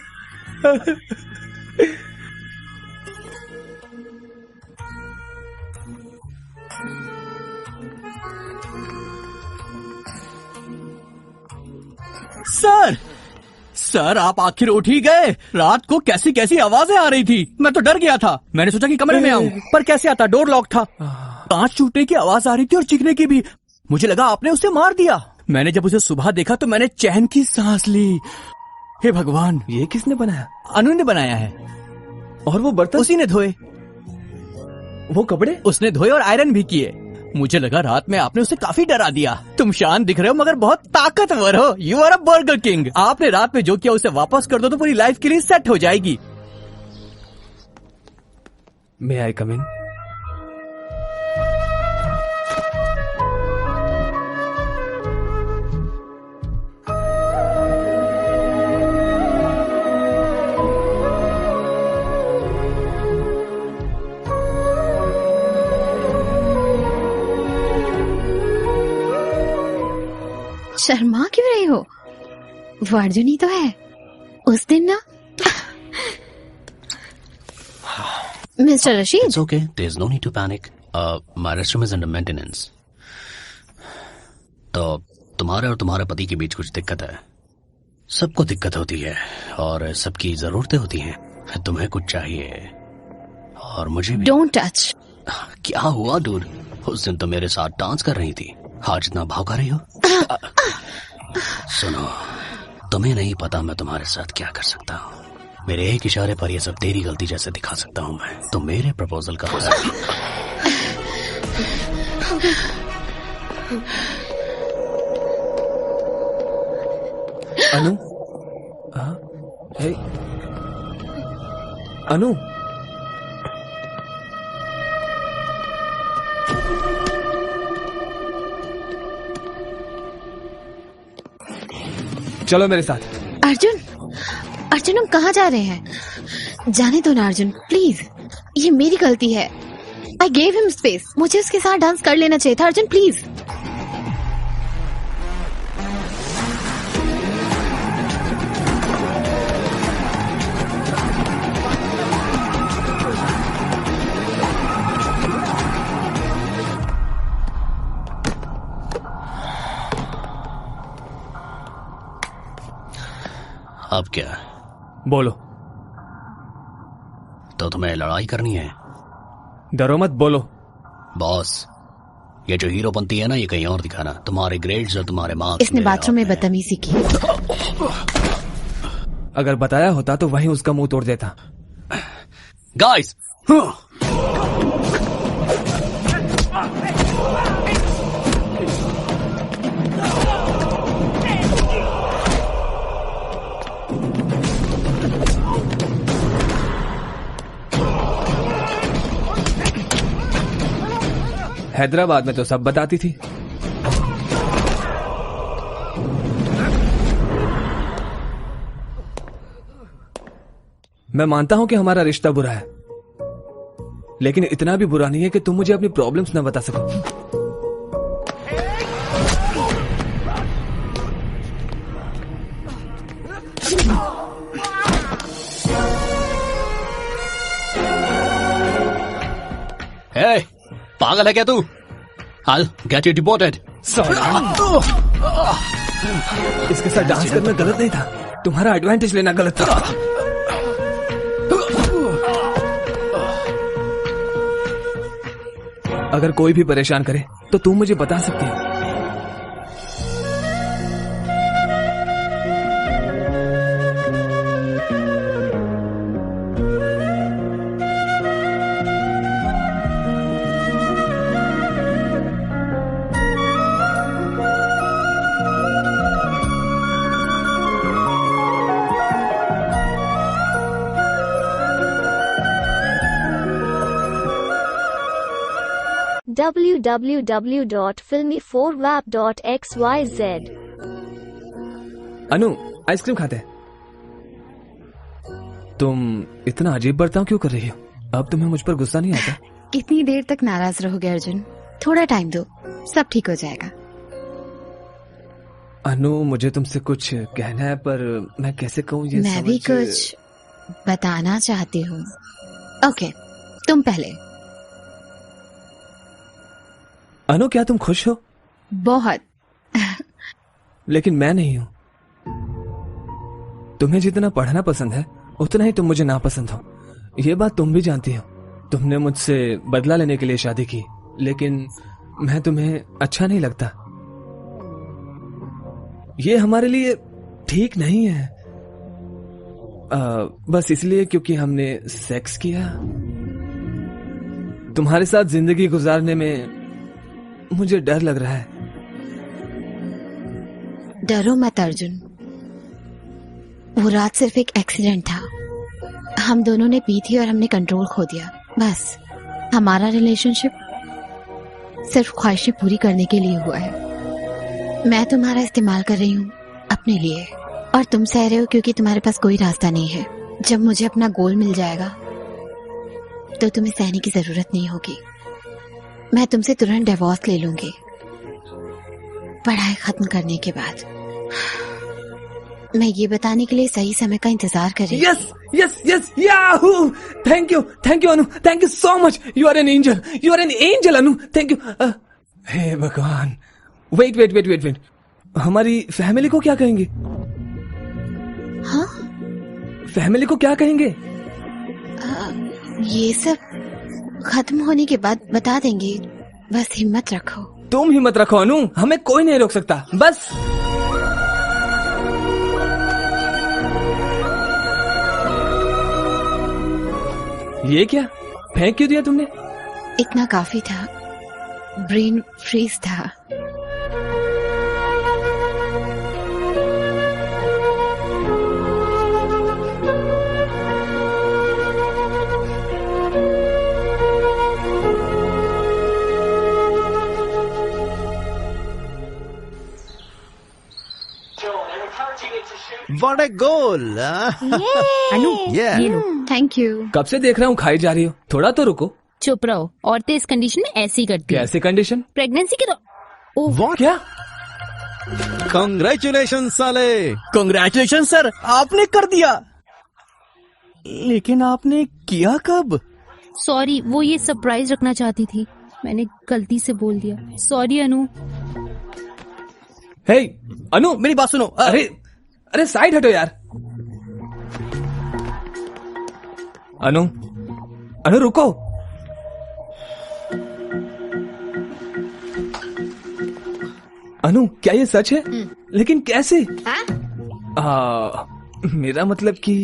सर आप आखिर उठ ही गए। रात को कैसी कैसी आवाजें आ रही थी, मैं तो डर गया था। मैंने सोचा कि कमरे में आऊं, पर कैसे आता, डोर लॉक था। कांच टूटने की आवाज आ रही थी और चीखने की भी। मुझे लगा आपने उसे मार दिया। मैंने जब उसे सुबह देखा तो मैंने चैन की सांस ली। हे भगवान, ये किसने बनाया? अनु ने बनाया है। और वो बर्तन उसी ने धोए। वो कपड़े उसने धोए और आयरन भी किए। मुझे लगा रात में आपने उसे काफी डरा दिया। तुम शांत दिख रहे हो मगर बहुत ताकतवर हो। You are a Burger King. आपने रात में जो किया उसे वापस कर दो तो पूरी लाइफ के लिए सेट हो जाएगी। मे आई कम इन? शर्मा क्यों रहे हो? वो अर्जुन ही तो है। उस दिन ना mister Rashid. It's okay. There's no need to panic. My restroom is under maintenance. तो तुम्हारे और तुम्हारे पति के बीच कुछ दिक्कत है। सबको दिक्कत होती है और सबकी जरूरतें होती हैं। तुम्हें कुछ चाहिए और मुझे भी। Don't touch. क्या हुआ डूड? उस दिन तो मेरे साथ डांस कर रही थी, आज इतना भाव कर रही हो। सुनो, तुम्हें नहीं पता मैं तुम्हारे साथ क्या कर सकता हूँ। मेरे एक इशारे पर ये सब तेरी गलती जैसे दिखा सकता हूँ मैं। तो मेरे प्रपोजल का अनु, हे, अनु, चलो मेरे साथ। अर्जुन, अर्जुन हम कहाँ जा रहे हैं? जाने दो ना अर्जुन, प्लीज। ये मेरी गलती है। I gave him space. मुझे उसके साथ डांस कर लेना चाहिए था। अर्जुन प्लीज। अब क्या? बोलो। तो तुम्हें लड़ाई करनी है? डरो मत, बोलो। बॉस, ये जो हीरो बनती है ना, ये कहीं और दिखाना। तुम्हारे ग्रेड्स और तुम्हारे मार्क्स। इसने बाथरूम में बदतमीजी की। अगर बताया होता तो वहीं उसका मुंह तोड़ देता। गाइस, हैदराबाद में तो सब बताती थी। मैं मानता हूं कि हमारा रिश्ता बुरा है, लेकिन इतना भी बुरा नहीं है कि तुम मुझे अपनी प्रॉब्लम्स न बता सको। Hey, पागल है क्या तू? I'll get you deported. इसके साथ डांस करना गलत नहीं था, तुम्हारा एडवांटेज लेना गलत था। अगर कोई भी परेशान करे तो तुम मुझे बता सकती हो। www.filmy4wap.xyz। अनु, आइसक्रीम खाते हैं? तुम इतना अजीब बर्ताव क्यों कर रही हो? अब तुम्हें मुझ पर गुस्सा नहीं आता? कितनी देर तक नाराज रहोगे अर्जुन? थोड़ा टाइम दो, सब ठीक हो जाएगा। अनु, मुझे तुमसे कुछ कहना है पर मैं कैसे कहूँ ये मैं भी कुछ बताना चाहती हूँ। ओके, तुम पहले। अनु, क्या तुम खुश हो? बहुत। लेकिन मैं नहीं हूँ। तुम्हें जितना पढ़ना पसंद है उतना ही तुम मुझे नापसंद हो। ये बात तुम भी जानती हो। तुमने मुझसे बदला लेने के लिए शादी की, लेकिन मैं तुम्हें अच्छा नहीं लगता। ये हमारे लिए ठीक नहीं है। बस इसलिए क्योंकि हमने सेक्स किया। तुम्हारे साथ जिंदगी गुजारने में मुझे डर लग रहा है। डरो मत अर्जुन, वो रात सिर्फ एक एक्सीडेंट था। हम दोनों ने पी थी और हमने कंट्रोल खो दिया। बस हमारा रिलेशनशिप सिर्फ ख्वाहिशें पूरी करने के लिए हुआ है। मैं तुम्हारा इस्तेमाल कर रही हूँ अपने लिए, और तुम सह रहे हो क्योंकि तुम्हारे पास कोई रास्ता नहीं है। जब मुझे अपना गोल मिल जाएगा तो तुम्हें सहने की जरूरत नहीं होगी। मैं तुमसे तुरंत डिवोर्स ले लूंगी पढ़ाई खत्म करने के बाद। मैं ये बताने के लिए सही समय का इंतजार कर रही हूँ। Yes yes yes, yahoo! Thank you Anu, thank you so much. You are an angel, you are an angel Anu, thank you. हे भगवान, wait wait wait wait wait, हमारी फैमिली को क्या कहेंगे? हाँ, फैमिली को क्या कहेंगे? ये सब खत्म होने के बाद बता देंगे, बस हिम्मत रखो। तुम हिम्मत रखो अनु, हमें कोई नहीं रोक सकता। बस ये क्या फेंक क्यों दिया तुमने? इतना काफी था, ब्रेन फ्रीज था। What a goal! अनु, ये लो। Thank you. कब से देख रहा हूँ खाई जा रही हो, थोड़ा तो रुको। चुप रहो, औरतें इस कंडीशन में ऐसी करती हैं। कैसे कंडीशन? प्रेगनेंसी के तो What? क्या? Congratulations साले! कांग्रेचुलेशन सर, आपने कर दिया। लेकिन आपने किया कब? सॉरी, वो ये सरप्राइज रखना चाहती थी, मैंने गलती से बोल दिया। सॉरी अनु। हे अनु, मेरी बात सुनो। अरे साइड हटो यार। अनु रुको। अनु, क्या ये सच है? लेकिन कैसे? मेरा मतलब कि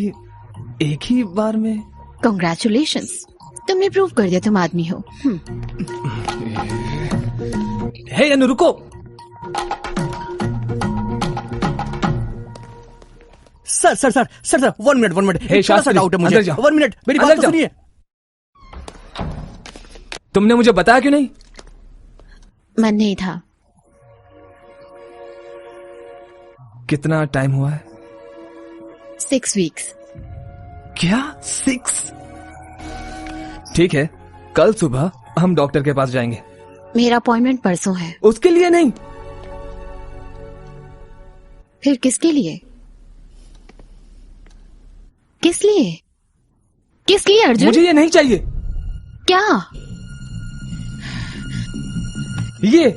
एक ही बार में। कांग्रेचुलेशंस, तुमने प्रूव कर दिया तुम आदमी हो। हे अनु रुको। सर 1 मिनट। हे शास्त्री, डाउट है मुझे। 1 मिनट, मेरी बात तो सुनिए। तुमने मुझे बताया क्यों नहीं? मन नहीं था। कितना टाइम हुआ है? 6 वीक्स। क्या 6? ठीक है, कल सुबह हम डॉक्टर के पास जाएंगे। मेरा अपॉइंटमेंट परसों है। उसके लिए नहीं। फिर किसके लिए? किस लिए? किस लिए अर्जुन? मुझे ये नहीं चाहिए। क्या? ये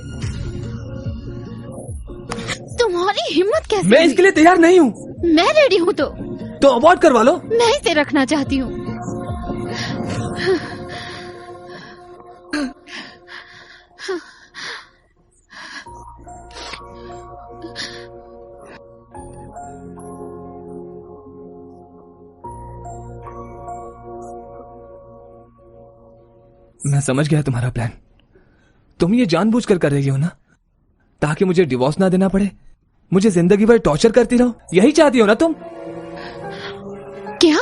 तुम्हारी हिम्मत कैसे? मैं इसके लिए तैयार नहीं हूँ। मैं रेडी हूँ तो अबॉर्ट करवा लो। मैं इसे रखना चाहती हूँ। मैं समझ गया तुम्हारा प्लान। तुम ये जानबूझकर कर रही हो ना, ताकि मुझे डिवोर्स ना देना पड़े, मुझे जिंदगी भर टॉर्चर करती रहो। यही चाहती हो ना तुम? क्या?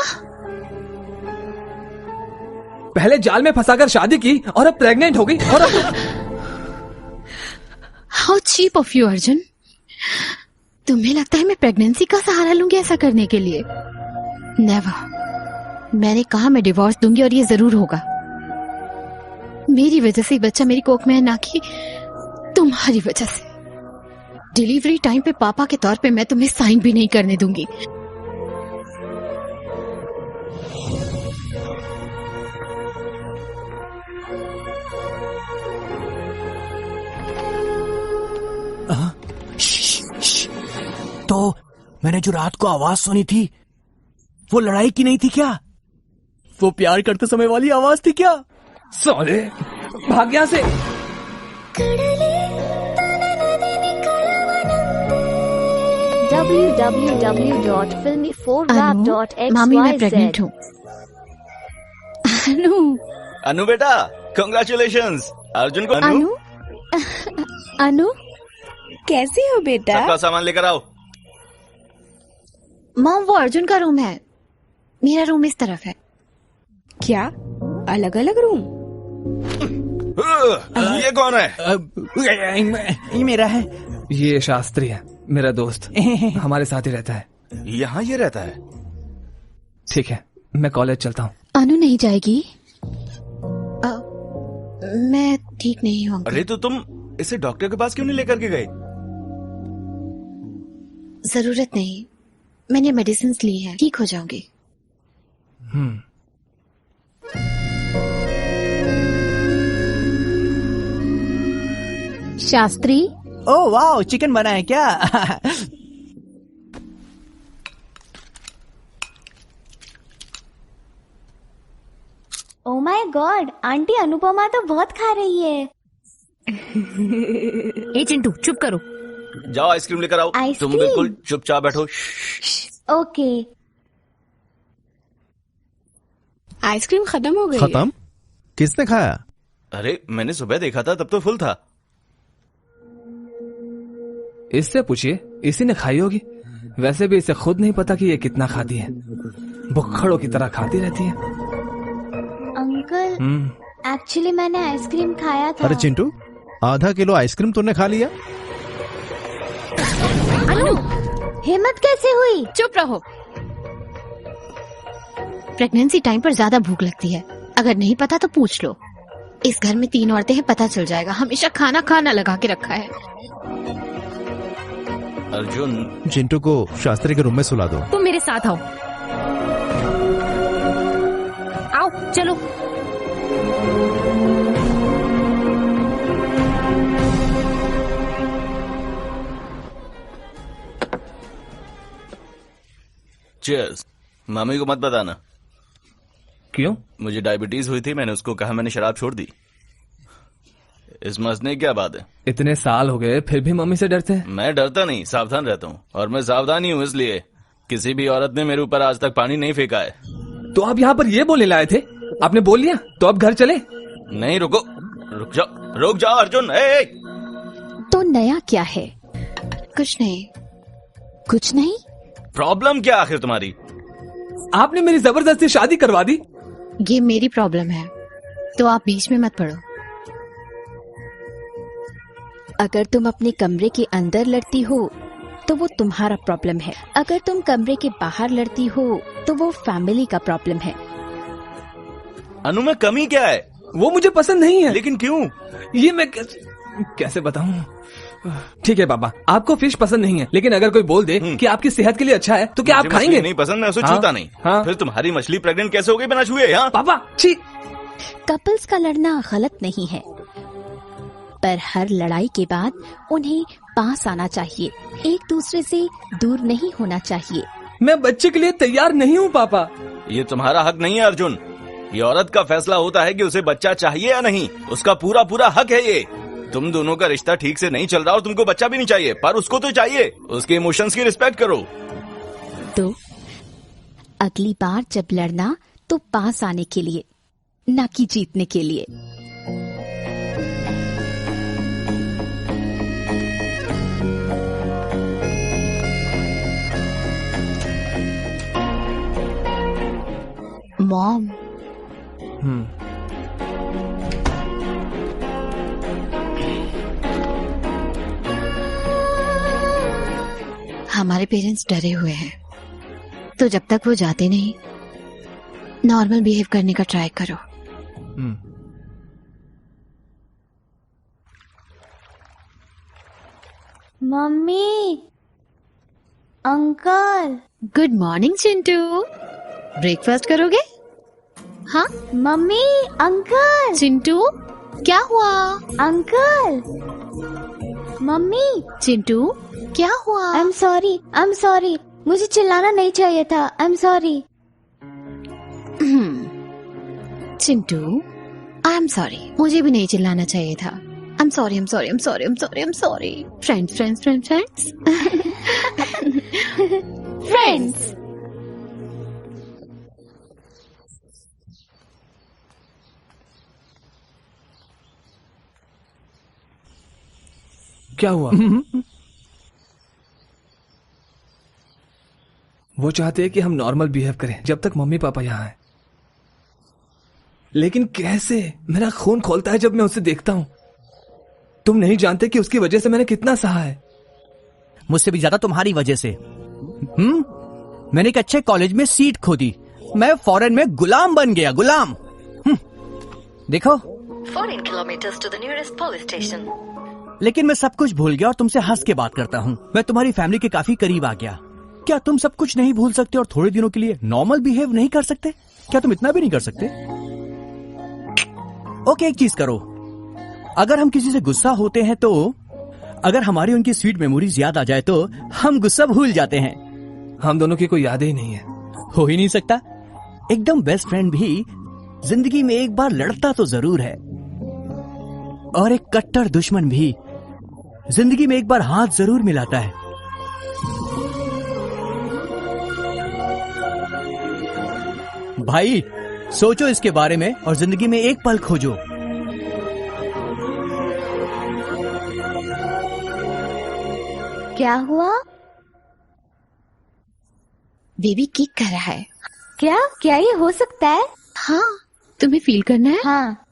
पहले जाल में फंसाकर शादी की और अब प्रेग्नेंट हो गई और अब how cheap of you Arjun. तुम्हें लगता है मैं प्रेगनेंसी का सहारा लूंगी ऐसा करने के लिए? नेवर मैंने कहा मैं डिवोर्स दूंगी और ये जरूर होगा। मेरी वजह से बच्चा मेरी कोख में है, ना कि तुम्हारी वजह से। डिलीवरी टाइम पे पापा के तौर पे मैं तुम्हें साइन भी नहीं करने दूंगी। तो मैंने जो रात को आवाज सुनी थी वो लड़ाई की नहीं थी क्या? वो प्यार करते समय वाली आवाज थी क्या? साले भाग यहाँ से। www.filmy4rap.xyz मामी मैं प्रेग्नेंट हूँ। अनु बेटा कांग्रेचुलेशंस। अर्जुन को अनु अनु कैसे हो बेटा? सबका सामान लेकर आओ। मॉम वो अर्जुन का रूम है, मेरा रूम इस तरफ है। क्या अलग अलग रूम? ये कौन है? ये मेरा है। ये शास्त्री है, मेरा दोस्त, हमारे साथ ही रहता है। यहाँ ये रहता है? ठीक है, मैं कॉलेज चलता हूँ। अनु नहीं जाएगी? मैं ठीक नहीं हूँ। अरे तो तुम इसे डॉक्टर के पास क्यों नहीं लेकर के गए? जरूरत नहीं, मैंने मेडिसिन ली है, ठीक हो जाऊंगी। शास्त्री, ओह वाह, चिकन बना है क्या? Oh my God, aunty Anupama तो बहुत खा रही है। ए चिंटू चुप करो। जाओ आइसक्रीम लेकर आओ। आइसक्रीम? तुम बिल्कुल चुपचाप बैठो। ओके। आइसक्रीम खत्म हो गई। खत्म? किसने खाया? अरे मैंने सुबह देखा था, तब तो फुल था। इससे पूछिए, इसी ने खाई होगी। वैसे भी इसे खुद नहीं पता कि ये कितना खाती है, भुक्खड़ों की तरह खाती रहती है। अंकल एक्चुअली मैंने आइसक्रीम खाया था। अरे चिंटू, आधा किलो आइसक्रीम तूने खा लिया? अनु, हिम्मत कैसे हुई? चुप रहो। प्रेगनेंसी टाइम पर ज्यादा भूख लगती है, अगर नहीं पता तो पूछ लो। इस घर में 3 औरतें हैं, पता चल जाएगा। हमेशा खाना खाना लगा के रखा है। अर्जुन, चिंटू को शास्त्री के रूम में सुला दो। तुम मेरे साथ आओ। आओ चलो। चीयर्स। मामी को मत बताना। क्यों? मुझे डायबिटीज हुई थी, मैंने उसको कहा, मैंने शराब छोड़ दी। इस मसने क्या बात है? इतने साल हो गए फिर भी मम्मी से डरते हैं? मैं डरता नहीं, सावधान रहता हूँ। और मैं सावधान ही हूँ इसलिए किसी भी औरत ने मेरे ऊपर आज तक पानी नहीं फेंका है। तो आप यहाँ पर ये बोलने लाए थे? आपने बोल लिया तो अब घर चले? नहीं, रुक जाओ अर्जुन। ए! तो नया क्या है? कुछ नहीं। कुछ नहीं? प्रॉब्लम क्या आखिर तुम्हारी? आपने मेरी जबरदस्ती शादी करवा दी। ये मेरी प्रॉब्लम है, तो आप बीच में मत पड़ो। अगर तुम अपने कमरे के अंदर लड़ती हो तो वो तुम्हारा प्रॉब्लम है, अगर तुम कमरे के बाहर लड़ती हो तो वो फैमिली का प्रॉब्लम है। अनु में कमी क्या है? वो मुझे पसंद नहीं है। लेकिन क्यों? ये मैं कैसे बताऊं? ठीक है पापा, आपको फिश पसंद नहीं है, लेकिन अगर कोई बोल दे कि आपकी सेहत के लिए अच्छा है तो क्या आप खाएंगे? नहीं पसंद, मैं उसे छूता नहीं। फिर तुम्हारी मछली प्रेग्नेंट कैसे हो गई बिना छुए? पापा छी। कपल्स का लड़ना गलत नहीं है, पर हर लड़ाई के बाद उन्हें पास आना चाहिए, एक दूसरे से दूर नहीं होना चाहिए। मैं बच्चे के लिए तैयार नहीं हूँ पापा। ये तुम्हारा हक नहीं है अर्जुन। ये औरत का फैसला होता है कि उसे बच्चा चाहिए या नहीं। उसका पूरा हक है ये। तुम दोनों का रिश्ता ठीक से नहीं चल रहा और तुमको बच्चा भी नहीं चाहिए, पर उसको तो चाहिए। उसके इमोशंस की रिस्पेक्ट करो। तो अगली बार जब लड़ना तो पास आने के लिए, ना कि जीतने के लिए। मॉम, हमारे पेरेंट्स डरे हुए हैं, तो जब तक वो जाते नहीं नॉर्मल बिहेव करने का ट्राई करो। Mummy, uncle. Good morning Chintu, breakfast करोगे? हाँ मम्मी, अंकल। चिंटू क्या हुआ? Uncle, mummy. चिंटू क्या हुआ? आई एम सॉरी, मुझे चिल्लाना नहीं चाहिए था। I am sorry. Chintu I am sorry, मुझे भी नहीं चिल्लाना चाहिए था। I'm sorry. Friends. Friends. क्या हुआ? वो चाहते हैं कि हम नॉर्मल बिहेव करें जब तक मम्मी पापा यहाँ हैं। लेकिन कैसे? मेरा खून खोलता है जब मैं उसे देखता हूँ। तुम नहीं जानते कि उसकी वजह से मैंने कितना सहा है। मुझसे भी ज्यादा तुम्हारी वजह से। मैंने एक अच्छे कॉलेज में सीट खो दी, मैं फॉरेन में गुलाम बन गया, गुलाम। देखो 14 kilometers to the nearest police station. लेकिन मैं सब कुछ भूल गया और तुमसे हंस के बात करता हूँ। मैं तुम्हारी फैमिली के काफी करीब आ गया। क्या तुम सब कुछ नहीं भूल सकते और थोड़े दिनों के लिए नॉर्मल बिहेव नहीं कर सकते? क्या तुम इतना भी नहीं कर सकते? ओके, एक चीज करो, अगर हम किसी से गुस्सा होते हैं तो अगर हमारी उनकी स्वीट मेमोरीज याद आ जाए तो हम गुस्सा भूल जाते हैं। हम दोनों की कोई यादें ही नहीं है। हो ही नहीं सकता। एकदम बेस्ट फ्रेंड भी जिंदगी में एक बार लड़ता तो जरूर है, और एक कट्टर दुश्मन भी जिंदगी में एक बार हाथ जरूर मिलाता है। भाई सोचो इसके बारे में और जिंदगी में एक पल खोजो। क्या हुआ? बेबी किक कर रहा है। क्या ये हो सकता है? हाँ, तुम्हें फील करना है? हाँ।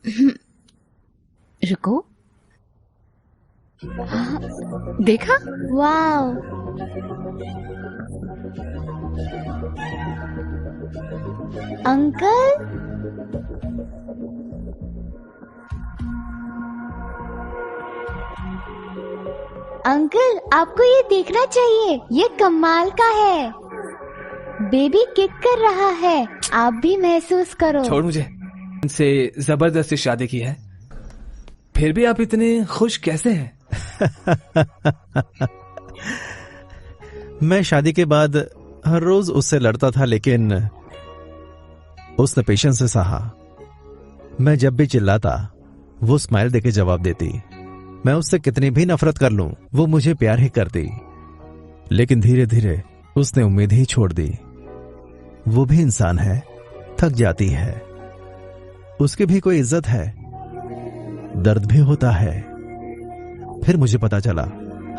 रुको। हाँ, देखा? वाव। अंकल, अंकल आपको ये देखना चाहिए, ये कमाल का है। बेबी किक कर रहा है, आप भी महसूस करो। छोड़ मुझे। इनसे जबरदस्ती शादी की है, फिर भी आप इतने खुश कैसे हैं? मैं शादी के बाद हर रोज उससे लड़ता था, लेकिन उसने पेशेंस से सहा। मैं जब भी चिल्लाता वो स्माइल देके जवाब देती। मैं उससे कितनी भी नफरत कर लूं वो मुझे प्यार ही करती। लेकिन धीरे धीरे उसने उम्मीद ही छोड़ दी। वो भी इंसान है, थक जाती है, उसकी भी कोई इज्जत है, दर्द भी होता है। फिर मुझे पता चला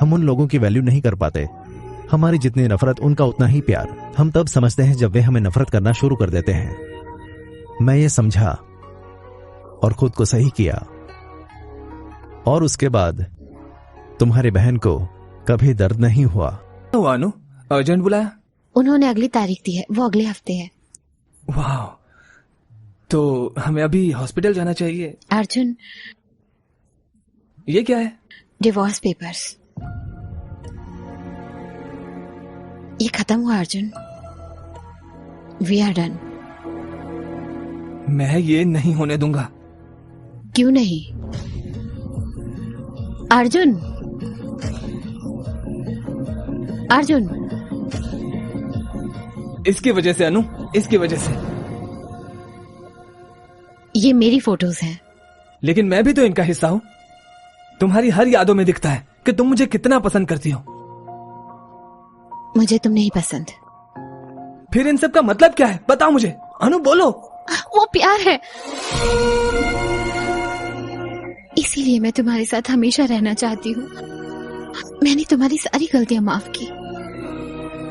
हम उन लोगों की वैल्यू नहीं कर पाते। हमारी जितनी नफरत उनका उतना ही प्यार। हम तब समझते हैं जब वे हमें नफरत करना शुरू कर देते हैं। मैं ये समझा और खुद को सही किया, और उसके बाद तुम्हारी बहन को कभी दर्द नहीं हुआ। अनु, अर्जेंट बुलाया? उन्होंने अगली तारीख दी है, वो अगले हफ्ते है। वाह, तो हमें अभी हॉस्पिटल जाना चाहिए। अर्जुन, ये क्या है? Divorce papers. ये खत्म हुआ अर्जुन, वी आर डन। मैं ये नहीं होने दूंगा। क्यों नहीं? अर्जुन, अर्जुन, इसकी वजह से अनु, इसकी वजह से। ये मेरी फोटोज हैं। लेकिन मैं भी तो इनका हिस्सा हूं। तुम्हारी हर यादों में दिखता है कि तुम मुझे कितना पसंद करती हो। मुझे तुम नहीं पसंद। फिर इन सब का मतलब क्या है? बताओ मुझे। अनु बोलो। वो प्यार है, इसीलिए मैं तुम्हारे साथ हमेशा रहना चाहती हूँ। मैंने तुम्हारी सारी गलतियां माफ की।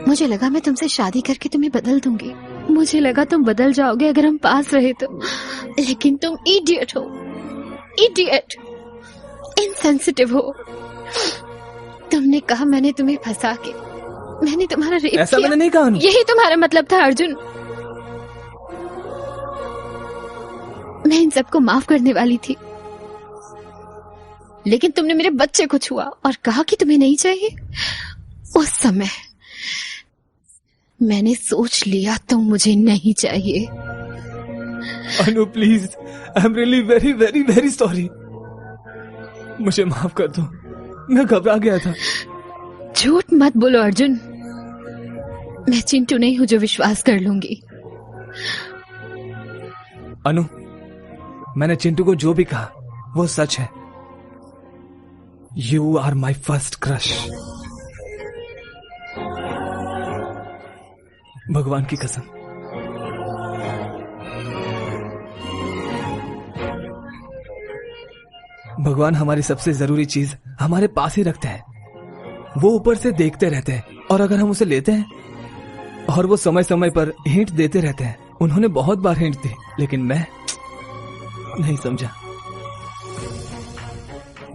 मुझे लगा मैं तुमसे शादी करके तुम्हें बदल दूंगी। मुझे लगा तुम बदल जाओगे अगर हम पास रहे तो, लेकिन तुम इडियट हो, इडियट, इनसेंसिटिव हो। तुमने कहा मैंने तुम्हें फंसा के, मैंने तुम्हारा रेप ऐसा किया। मैंने नहीं कहा। यही तुम्हारा मतलब था अर्जुन। मैं इन सबको माफ करने वाली थी, लेकिन तुमने मेरे बच्चे को छुआ और कहा कि तुम्हें नहीं चाहिए। उस समय मैंने सोच लिया तुम मुझे नहीं चाहिए। Anu please, I am really very very very sorry. मुझे माफ कर दो, मैं घबरा गया था। झूठ मत बोलो अर्जुन, मैं चिंटू नहीं हूं जो विश्वास कर लूंगी। अनु, मैंने चिंटू को जो भी कहा वो सच है। You are my first crush. भगवान की कसम। भगवान हमारी सबसे जरूरी चीज हमारे पास ही रखते हैं। वो ऊपर से देखते रहते हैं और अगर हम उसे लेते हैं, और वो समय समय पर हिंट देते रहते हैं। उन्होंने बहुत बार हिंट दी, लेकिन मैं नहीं समझा।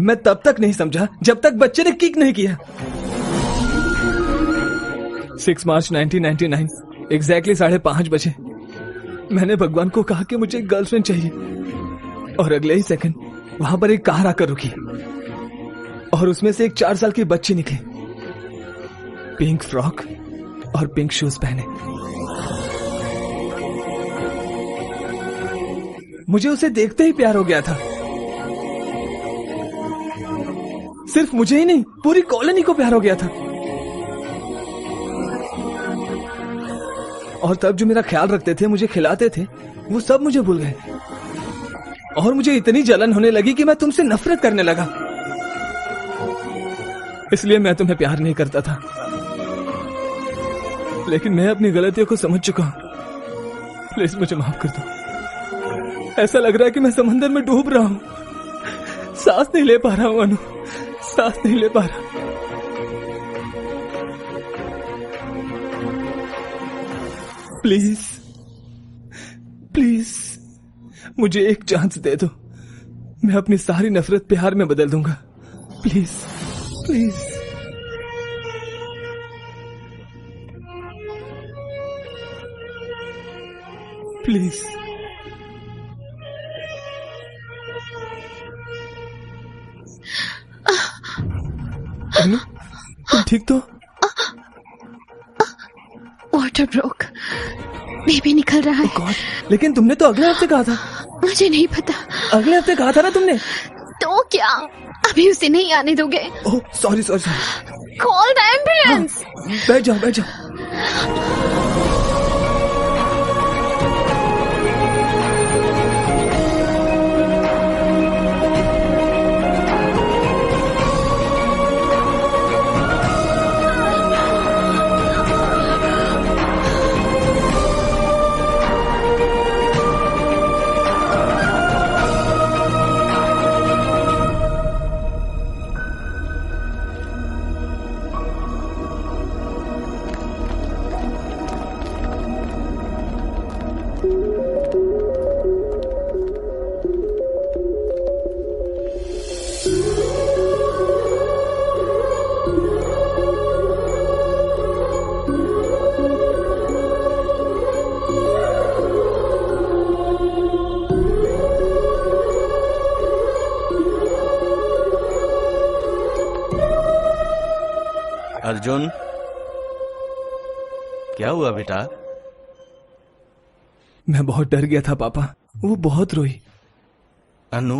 मैं तब तक नहीं समझा जब तक बच्चे ने किक नहीं किया। 6 मार्च 1999 एग्जैक्टली 5:30 बजे मैंने भगवान को कहा कि मुझे गर्लफ्रेंड चाहिए, और अगले ही सेकंड वहां पर एक कार आकर रुकी और उसमें से एक 4 साल की बच्ची निकली, पिंक फ्रॉक और पिंक शूज पहने। मुझे उसे देखते ही प्यार हो गया था। सिर्फ मुझे ही नहीं, पूरी कॉलोनी को प्यार हो गया था। और तब जो मेरा ख्याल रखते थे, मुझे खिलाते थे, वो सब मुझे भूल गए। और मुझे इतनी जलन होने लगी कि मैं तुमसे नफरत करने लगा। इसलिए मैं तुम्हें प्यार नहीं करता था, लेकिन मैं अपनी गलतियों को समझ चुका हूं। प्लीज मुझे माफ कर दो। ऐसा लग रहा है कि मैं समंदर में डूब रहा हूं, सांस नहीं ले पा रहा हूं अनु, सांस नहीं ले पा रहा। प्लीज प्लीज मुझे एक चांस दे दो। मैं अपनी सारी नफरत प्यार में बदल दूंगा। Please please. प्लीज। अनु, तुम ठीक तो? वाटर ब्रोक, बेबी निकल रहा है। लेकिन तुमने तो अगले हफ्ते कहा था। मुझे नहीं पता। अगले हफ्ते कहा था ना तुमने। तो क्या अभी उसे नहीं आने दोगे? Oh sorry sorry sorry. Call the ambulance. बैठ जाओ बैठ जाओ। अर्जुन, क्या हुआ बेटा? मैं बहुत डर गया था पापा, वो बहुत रोई। अनु,